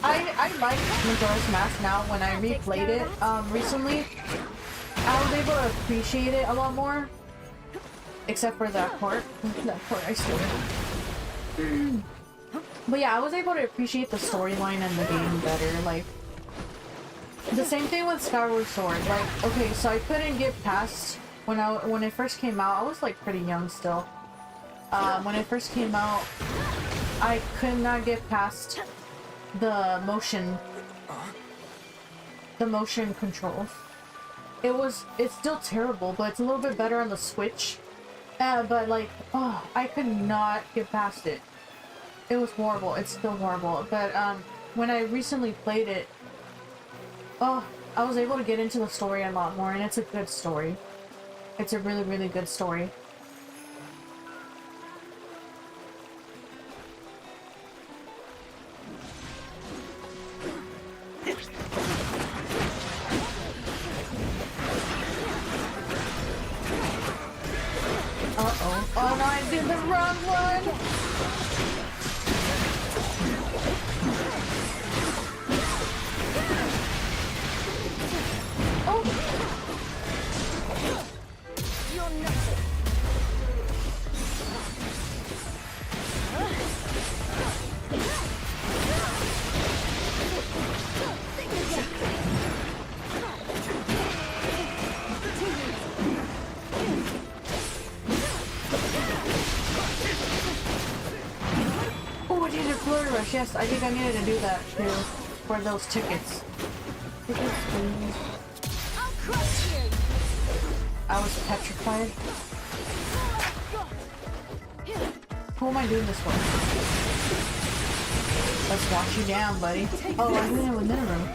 I like Majora's Mask now when I replayed it recently. I was able to appreciate it a lot more. Except for that part. That part I still did. But yeah, I was able to appreciate the storyline and the game better. Like, the same thing with Skyward Sword. Like, okay, so I couldn't get past... When it first came out, I was like pretty young still. When it first came out, I could not get past the motion controls. It's still terrible, but it's a little bit better on the Switch. But like, oh, I could not get past it. It was horrible. It's still horrible. But when I recently played it, oh, I was able to get into the story a lot more, and it's a good story. It's a really, really good story. Uh-oh. Oh no, I did the wrong one! much easier Flurry Rush. Yes, I think I needed to do that too for those tickets. Tickets, please. I'll crush you. I was petrified. Who am I doing this for? Let's watch you down, buddy. Oh, I'm doing it with Minimum.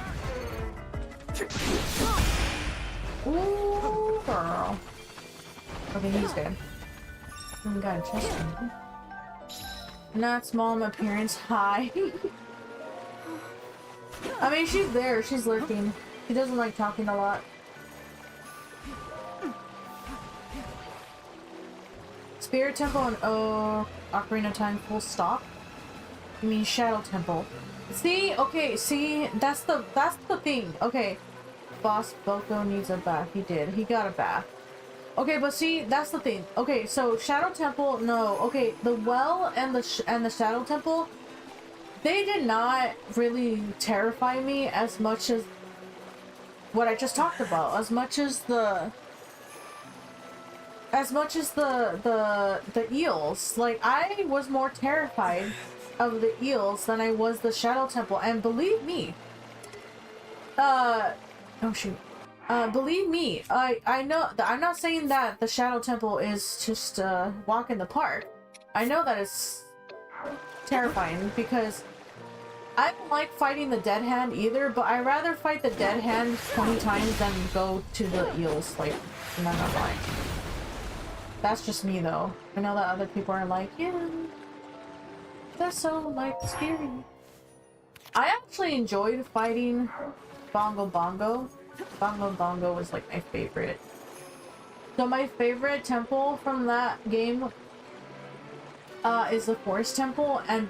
Ooh, girl. Okay, he's dead. We got a chest in. Not small in appearance. Hi. I mean, she's there. She's lurking. She doesn't like talking a lot. Spirit Temple and Ocarina of Time full stop. You mean Shadow Temple? See, okay, see, that's the thing. Okay, Boss Boko needs a bath. He did. He got a bath. Okay, but see, that's the thing. Okay, so Shadow Temple, no. Okay, the well and the Shadow Temple, they did not really terrify me as much as what I just talked about. As much as the eels. Like, I was more terrified of the eels than I was the Shadow Temple, and believe me, oh shoot. Believe me, I know that I'm not saying that the Shadow Temple is just a walk in the park. I know that it's terrifying because I don't like fighting the dead hand either, but I rather fight the dead hand 20 times than go to the eels. Like, I'm not lying. That's just me though. I know that other people are like, yeah, that's so like scary. I actually enjoyed fighting Bongo Bongo. Bongo Bongo was like my favorite. So my favorite temple from that game is the Forest Temple, and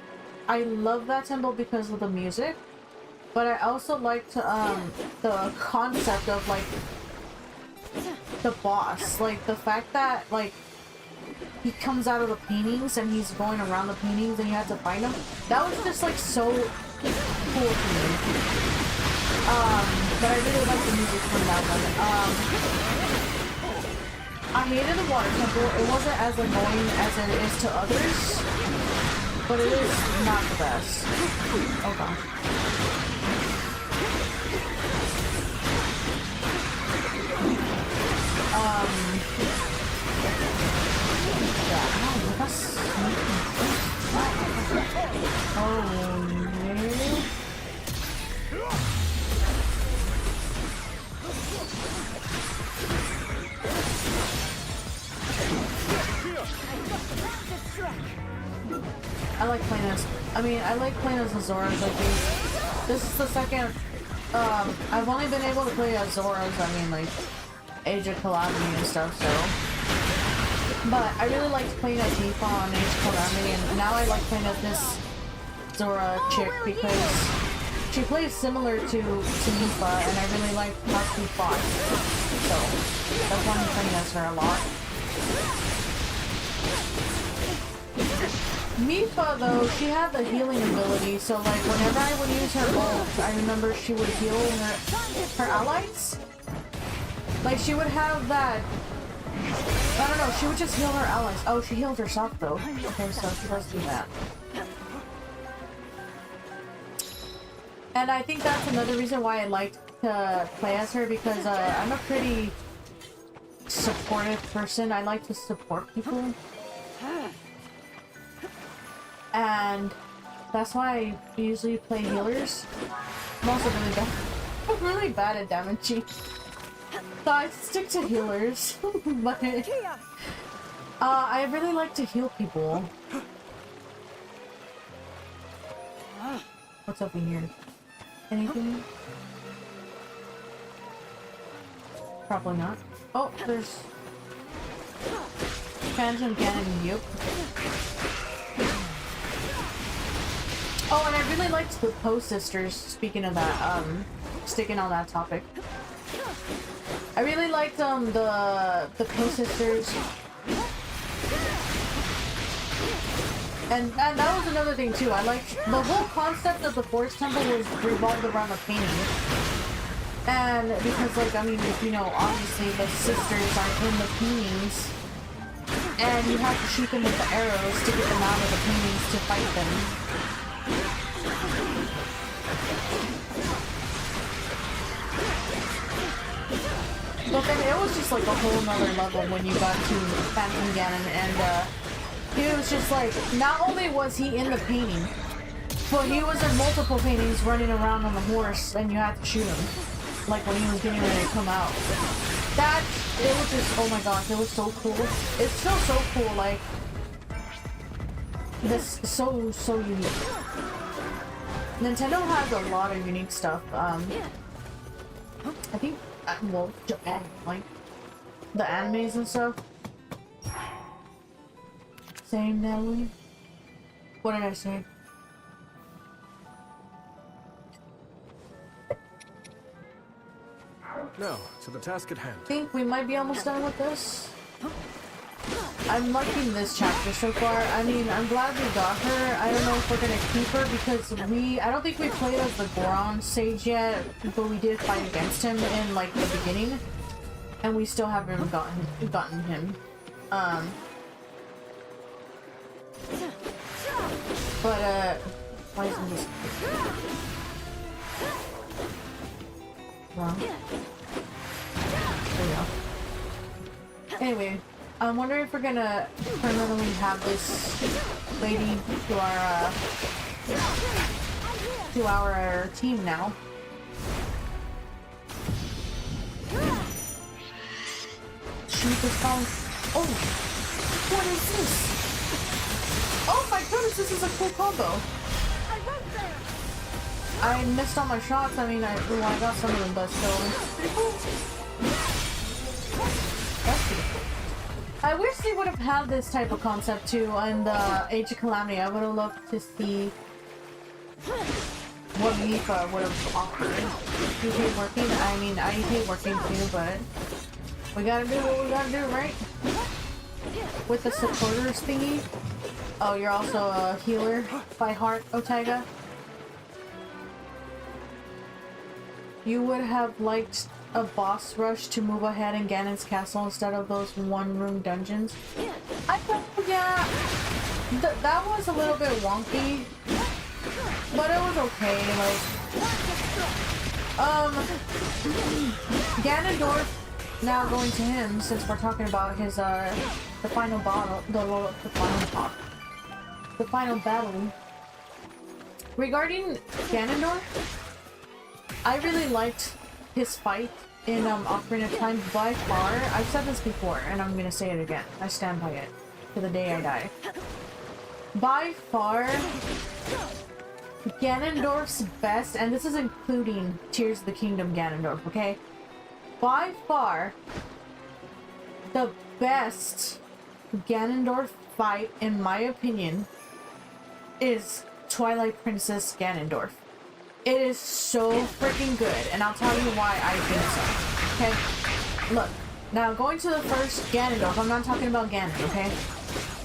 I love that temple because of the music. But I also liked the concept of like the boss, like the fact that like he comes out of the paintings and he's going around the paintings and you have to find him. That was just like so cool to me. But I really like the music from that one. I hated the water temple. It wasn't as annoying as it is to others, but it is not the best. Oh gosh. Yeah, oh, that's... Oh, no. I like playing as... I mean, I like playing as Zoras. Like, this is the second... I've only been able to play as Zoras, I mean, like, Age of Calamity and stuff, so... But I really liked playing as Tifa on Age of Calamity, and now I like playing as this Zora chick because she plays similar to Tifa, and I really like how she fought. So, that's why I'm playing as her a lot. Mifa, though, she had the healing ability, so like whenever I would use her ult, I remember she would heal her allies. Like she would have that, I don't know, she would just heal her allies. Oh, she healed herself though. Okay, so she does do that. And I think that's another reason why I like to play as her, because I'm a pretty supportive person. I like to support people. And that's why I usually play healers. I'm also really bad. I'm really bad at damaging. So I stick to healers. But I really like to heal people. What's up in here? Anything? Probably not. Oh, there's Phantom Cannon. Yep. Oh, and I really liked the Poe sisters, speaking of that, sticking on that topic. I really liked, the Poe sisters. And that was another thing, too. I liked, the whole concept of the Forest Temple was revolved around the painting. And, because, like, I mean, if you know, obviously the sisters are in the paintings. and you have to shoot them with the arrows to get them out of the paintings to fight them. But then it was just like a whole nother level when you got to Phantom Ganon, and he was just like, not only was he in the painting, but he was in multiple paintings running around on the horse, and you had to shoot him. Like when he was getting ready to come out. That, it was just, oh my gosh, it was so cool. It's still so cool, like, this is so unique. Nintendo has a lot of unique stuff. I think, well, Japan, like, the animes and stuff. Same, Natalie? What did I say? Now, to the task at hand. I think we might be almost done with this. I'm liking this chapter so far. I mean, I'm glad we got her. I don't know if we're gonna keep her because I don't think we played as the Goron sage yet, but we did fight against him in like the beginning, and we still haven't gotten him. But why isn't this? Well, there we go. Anyway, I'm wondering if we're gonna permanently have this lady to our team now. Shoot this phone. Oh, what is this? Oh my goodness, this is a cool combo. I missed all my shots. I mean, I got some of them, but still. That's pretty cool. I wish they would have had this type of concept too in the Age of Calamity. I would have loved to see what Mifa would have offered. You hate working? I mean, I hate working too, but we gotta do what we gotta do, right? With the supporters thingy. Oh, you're also a healer by heart, Otega? You would have liked a boss rush to move ahead in Ganon's castle instead of those one-room dungeons. I thought, yeah, that was a little bit wonky, but it was okay. Like, Ganondorf. Now going to him, since we're talking about his the final battle, the final battle. Regarding Ganondorf, I really liked his fight in Ocarina of Time by far. I've said this before, and I'm gonna say it again. I stand by it to the day I die. By far, Ganondorf's best, and this is including Tears of the Kingdom Ganondorf, okay? By far, the best Ganondorf fight, in my opinion, is Twilight Princess Ganondorf. It is so freaking good, and I'll tell you why I think so. Okay, look. Now, going to the first Ganondorf, I'm not talking about Ganon, okay?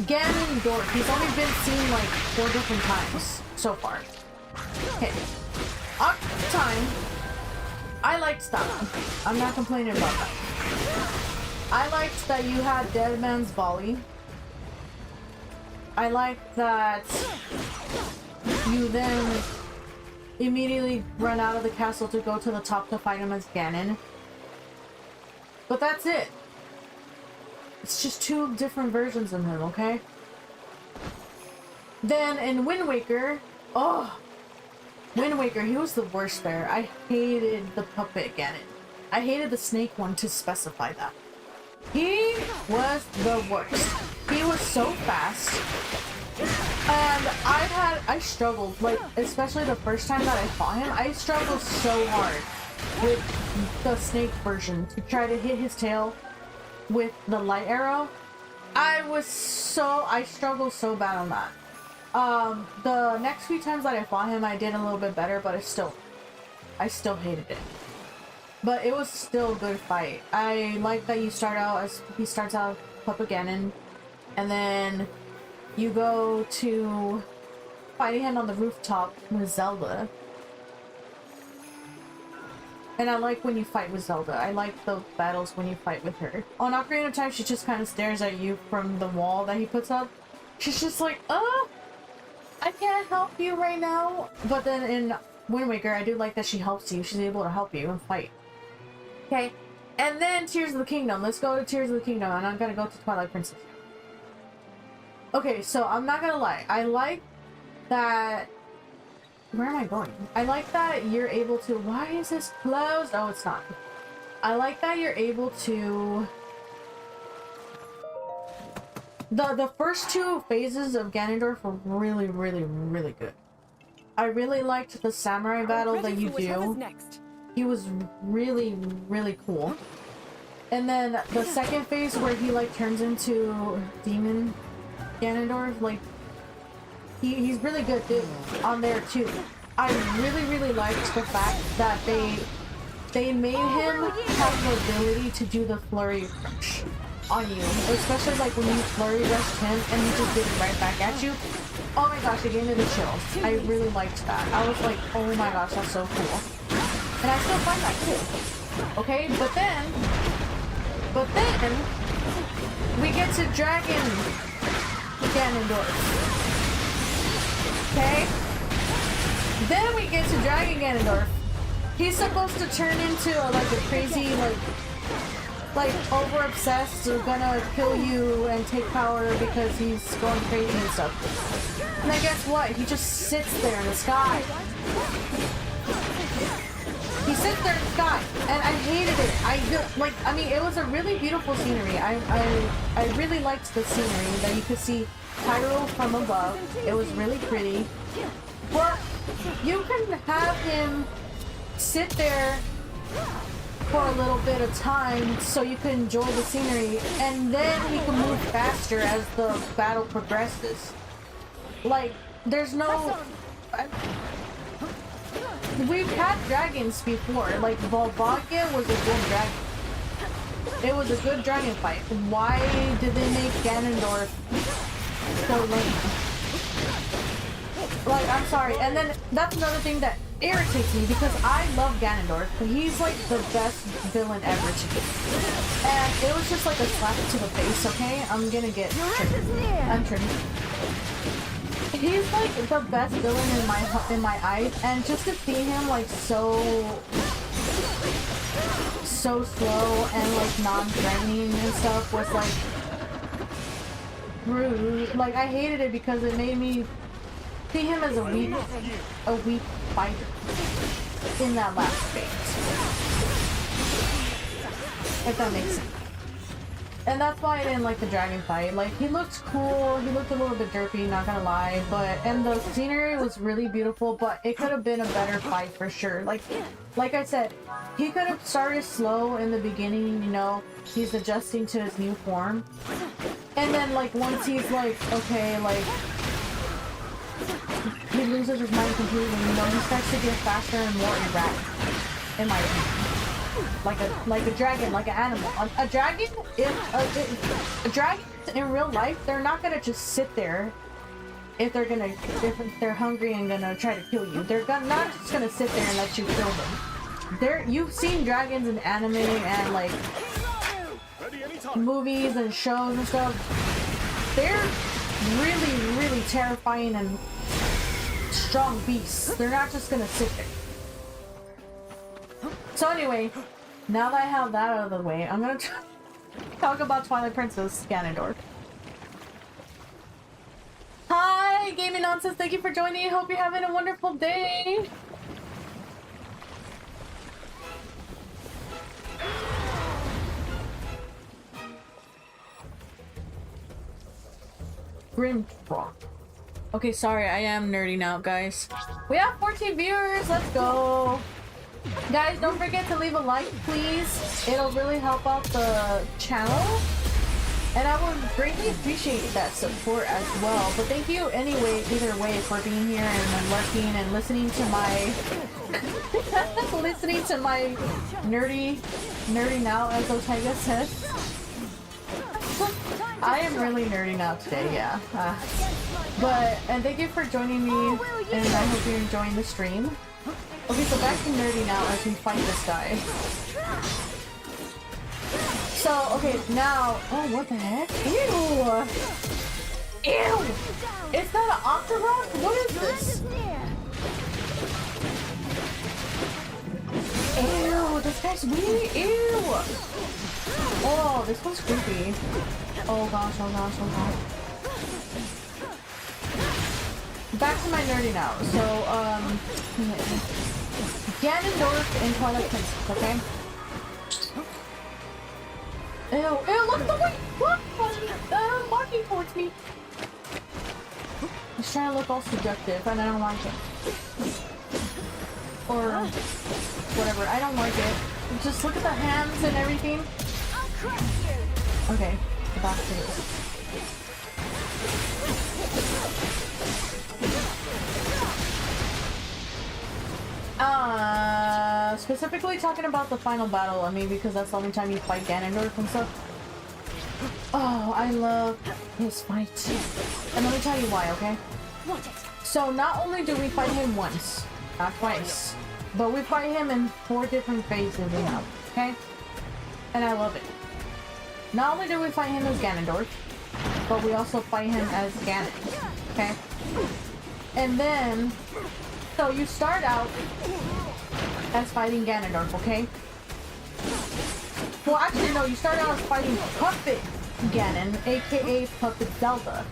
Ganondorf, he's only been seen like 4 different times so far. Okay. Ocarina of Time, I liked that one. I'm not complaining about that. I liked that you had Dead Man's Volley. I liked that you then immediately run out of the castle to go to the top to fight him as Ganon. But that's it. It's just 2 different versions of him, okay? Then in Wind Waker, oh, Wind Waker, he was the worst there. I hated the puppet Ganon. I hated the snake one to specify that. He was the worst. He was so fast. And I struggled, like, especially the first time that I fought him, I struggled so hard with the snake version to try to hit his tail with the light arrow. I struggled so bad on that. The next few times that I fought him, I did a little bit better, but I still hated it. But it was still a good fight. I like that he starts out Puppet Ganon, and then you go to fighting him on the rooftop with Zelda. And I like when you fight with Zelda. I like the battles when you fight with her. On Ocarina of Time, she just kind of stares at you from the wall that he puts up. She's just like, I can't help you right now. But then in Wind Waker, I do like that she helps you. She's able to help you and fight. Okay, and then Tears of the Kingdom. Let's go to Tears of the Kingdom, and I'm gonna go to Twilight Princess. Okay, so I'm not gonna lie. I like that... Where am I going? I like that you're able to... Why is this closed? Oh, it's not. I like that you're able to... The first two phases of Ganondorf were really, really, really good. I really liked the samurai battle that you do. Next. He was really, really cool. And then the second phase where he like turns into Demon Ganondorf, like he's really good on there too. I really, really liked the fact that they made him have the ability to do the flurry rush on you, especially like when you flurry rushed him and he just did it right back at you. Oh my gosh, it gave me the chills. I really liked that. I was like, oh my gosh, that's so cool. And I still find that cool. Okay, but then we get to Dragon Ganondorf. Okay? Then we get to Dragon Ganondorf. He's supposed to turn into like a crazy, like over-obsessed, gonna kill you and take power because he's going crazy and stuff. And then guess what? He just sits there in the sky. He sits there in the sky, and I hated it. I mean, it was a really beautiful scenery. I really liked the scenery that you could see Hyrule from above. It was really pretty. But you can have him sit there for a little bit of time so you can enjoy the scenery, and then he can move faster as the battle progresses. Like, there's no... We've had dragons before, like Volvagia was a good dragon. It was a good dragon fight. Why did they make Ganondorf so lame? Like, I'm sorry. And then that's another thing that irritates me because I love Ganondorf. He's like the best villain ever to me. And it was just like a slap to the face, okay? I'm gonna get triggered. I'm triggered. He's like the best villain in my eyes, and just to see him like so slow and like non-threatening and stuff was like rude. Like, I hated it because it made me see him as a weak fighter in that last phase. If that makes sense. And that's why I didn't like the dragon fight. Like, he looked cool, he looked a little bit derpy, not gonna lie, and the scenery was really beautiful, but it could have been a better fight for sure. Like I said, he could have started slow in the beginning, you know, he's adjusting to his new form. And then, like, once he's like, okay, like, he loses his mind completely, you know, he starts to get faster and more erratic, in my opinion. Like a dragon, like an animal. A dragon, a dragon in real life, they're not gonna just sit there if they're hungry and gonna try to kill you. They're not just gonna sit there and let you kill them. You've seen dragons in anime and like movies and shows and stuff. They're really, really terrifying and strong beasts. They're not just gonna sit there. So anyway, now that I have that out of the way, I'm gonna talk about Twilight Princess Ganondorf. Hi, Gaming Nonsense, thank you for joining. Hope you're having a wonderful day. Grimrock. Okay, sorry, I am nerding out, guys. We have 14 viewers, let's go. Guys, don't forget to leave a like, please. It'll really help out the channel. And I would greatly appreciate that support as well. But thank you anyway, either way, for being here and lurking and listening to my... nerding out, as Otega says. I am really nerding out today, yeah. And thank you for joining me, and I hope you're enjoying the stream. Okay, so back to nerdy now as we fight this guy. So, okay, now... Oh, what the heck? Ew! Ew! Is that an octagon? What is this? Ew, this guy's weird. Ew! Oh, this one's creepy. Oh gosh, oh gosh, oh gosh. Back to my nerdy now. So, Ganondorf and Twilight Princess, okay? Ew, ew, look at the way! Look! Walking towards me! He's trying to look all seductive, and I don't like it. Or... whatever, I don't like it. Just look at the hands and everything. Okay, back to this. Specifically talking about the final battle, I mean, because that's the only time you fight Ganondorf and stuff. Oh, I love his fight. And let me tell you why, okay? So not only do we fight him once, not twice, but we fight him in 4 different phases now, okay? And I love it. Not only do we fight him as Ganondorf, but we also fight him as Ganon, okay? And then, so you start out as fighting Ganondorf, okay? Well, actually, no, you start out as fighting Puppet Ganon, aka Puppet Zelda.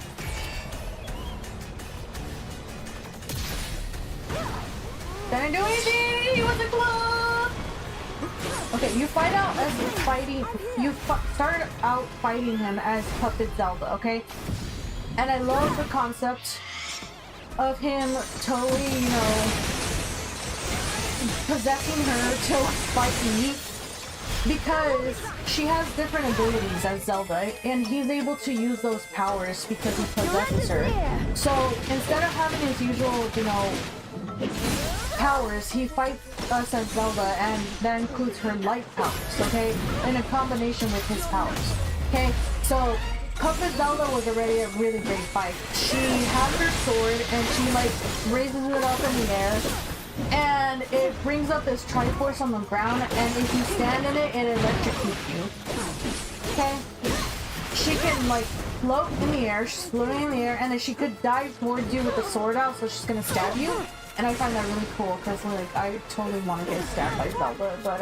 Didn't do anything! He was a club! Okay, you start out fighting him as Puppet Zelda, okay? And I love the concept of him totally, you know, possessing her to fight me, because she has different abilities as Zelda, and he's able to use those powers because he possesses her. So instead of having his usual, you know, powers, he fights us as Zelda, and that includes her light powers, okay? In a combination with his powers, okay? So Puppet Zelda was already a really great fight. She has her sword, and she like raises it up in the air, and it brings up this Triforce on the ground, and if you stand in it, it electrocutes you. Okay? She can like float in the air, she's floating in the air, and then she could dive towards you with the sword out, so she's gonna stab you. And I find that really cool, because like, I totally want to get stabbed by Zelda, but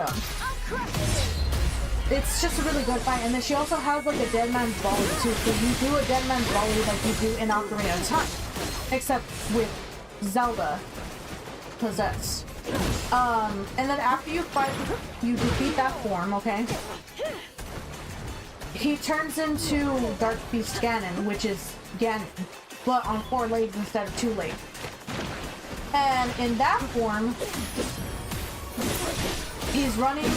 it's just a really good fight. And then she also has like a dead man's volley too, so you do a dead man's volley like you do in Ocarina of Time, except with Zelda possessed. And then after you fight, you defeat that form, okay? He turns into Dark Beast Ganon, which is Ganon, but on 4 legs instead of 2 legs. And in that form, he's running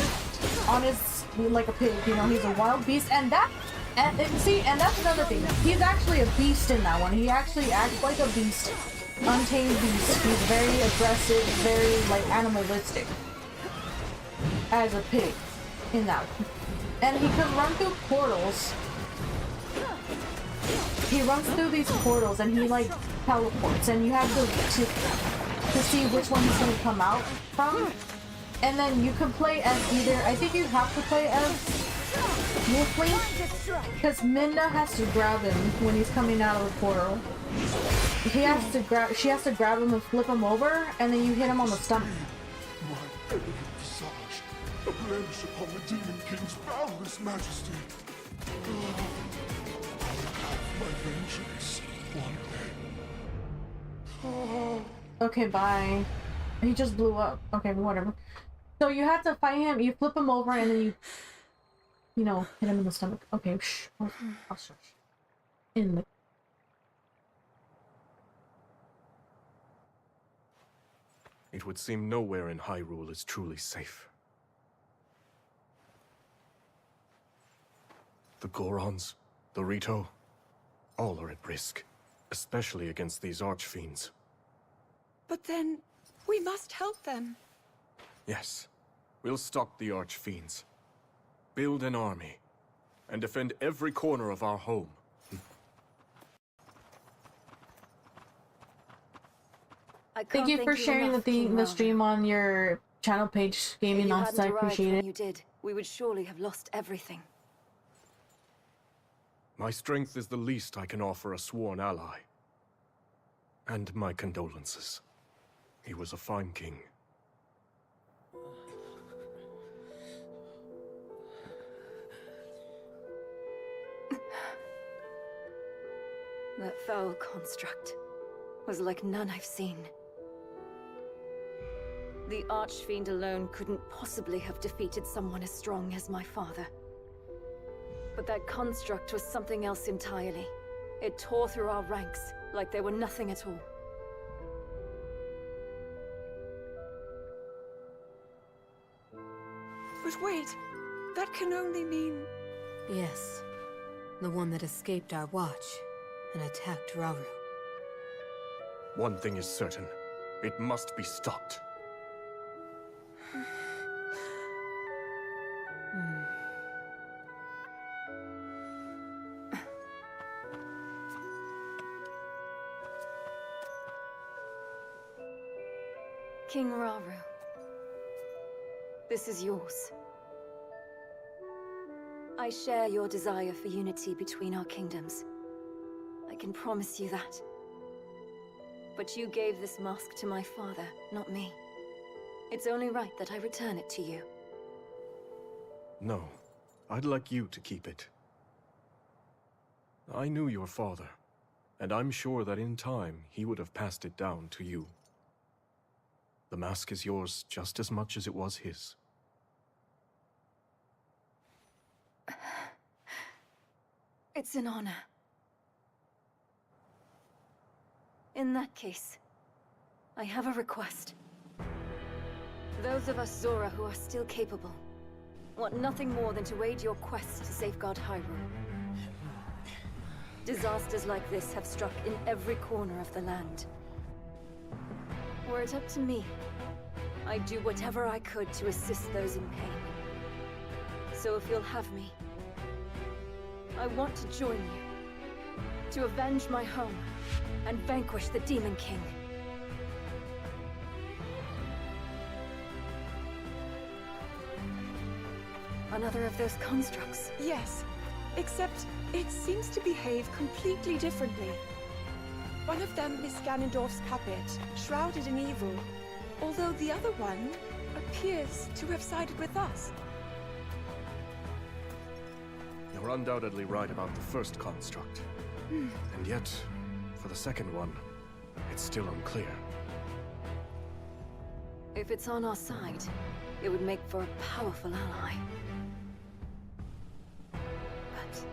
on his, like a pig, you know, he's a wild beast, and that's another thing. He's actually a beast in that one. He actually acts like a beast, untamed beast. He's very aggressive, very, like, animalistic as a pig in that one. And he can run through portals. He runs through these portals, and he, like, teleports, and you have to see which one he's going to come out from. And then you can play as either, I think you have to play as Wolfling, because Midna has to grab him when he's coming out of the portal. She has to grab him and flip him over, and then you hit him on the stomach. My elegant visage, a blemish upon the Demon King's boundless majesty. My vengeance one day. Okay, bye. He just blew up. Okay, whatever. So you have to fight him, you flip him over, and then you know, hit him in the stomach. Okay, shh. I'll shush. In the... It would seem nowhere in Hyrule is truly safe. The Gorons, the Rito, all are at risk, especially against these archfiends. But then, we must help them. Yes, we'll stop the archfiends, build an army, and defend every corner of our home. Thank you for sharing the stream on your channel page, Gaming Nonsense. I appreciate it. You did. We would surely have lost everything. My strength is the least I can offer a sworn ally. And my condolences. He was a fine king. That foul construct was like none I've seen. The Archfiend alone couldn't possibly have defeated someone as strong as my father. But that construct was something else entirely. It tore through our ranks like they were nothing at all. But wait, that can only mean... Yes. The one that escaped our watch and attacked Rauru. One thing is certain. It must be stopped. King Rauru, this is yours. I share your desire for unity between our kingdoms. I can promise you that. But you gave this mask to my father, not me. It's only right that I return it to you. No, I'd like you to keep it. I knew your father, and I'm sure that in time he would have passed it down to you. The mask is yours just as much as it was his. It's an honor. In that case, I have a request. Those of us Zora who are still capable want nothing more than to aid your quest to safeguard Hyrule. Disasters like this have struck in every corner of the land. Were it up to me, I'd do whatever I could to assist those in pain. So if you'll have me, I want to join you, to avenge my home and vanquish the Demon King. Another of those constructs. Yes, except it seems to behave completely differently. One of them is Ganondorf's puppet, shrouded in evil, although the other one appears to have sided with us. You're undoubtedly right about the first construct. And yet, for the second one, it's still unclear. If it's on our side, it would make for a powerful ally. But...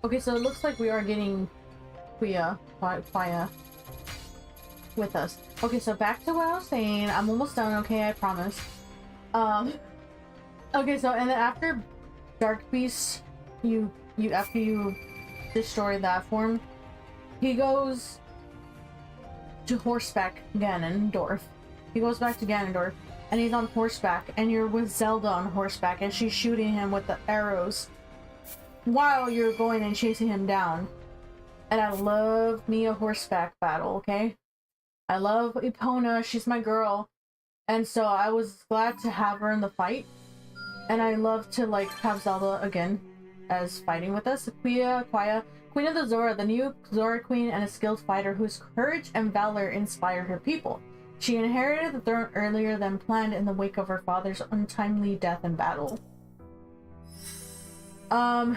Okay, so it looks like we are getting Quia with us. Okay, so back to what I was saying. I'm almost done, okay, I promise. Okay, so and then after Dark Beast, after you destroy that form, he goes to horseback Ganondorf. He goes back to Ganondorf and he's on horseback, and you're with Zelda on horseback and she's shooting him with the arrows while you're going and chasing him down. And I love me a horseback battle, okay? I love Epona, she's my girl. And so I was glad to have her in the fight. And I love to like have Zelda again as fighting with us. Quia, Queen of the Zora, the new Zora Queen and a skilled fighter whose courage and valor inspire her people. She inherited the throne earlier than planned in the wake of her father's untimely death in battle. And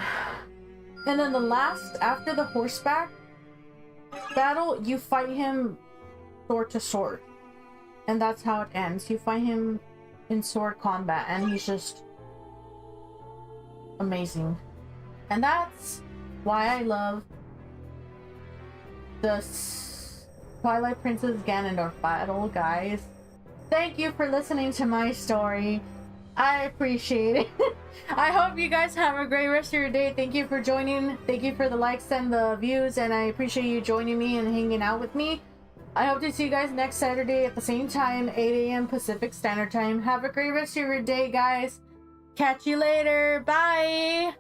then the last, after the horseback battle, you fight him sword to sword. And that's how it ends. You fight him in sword combat and he's just amazing. And that's why I love the Twilight Princess Ganondorf battle, guys. Thank you for listening to my story. I appreciate it. I hope you guys have a great rest of your day. Thank you for joining. Thank you for the likes and the views, and I appreciate you joining me and hanging out with me. I hope to see you guys next Saturday at the same time, 8 a.m. Pacific Standard Time. Have a great rest of your day, guys. Catch you later. Bye.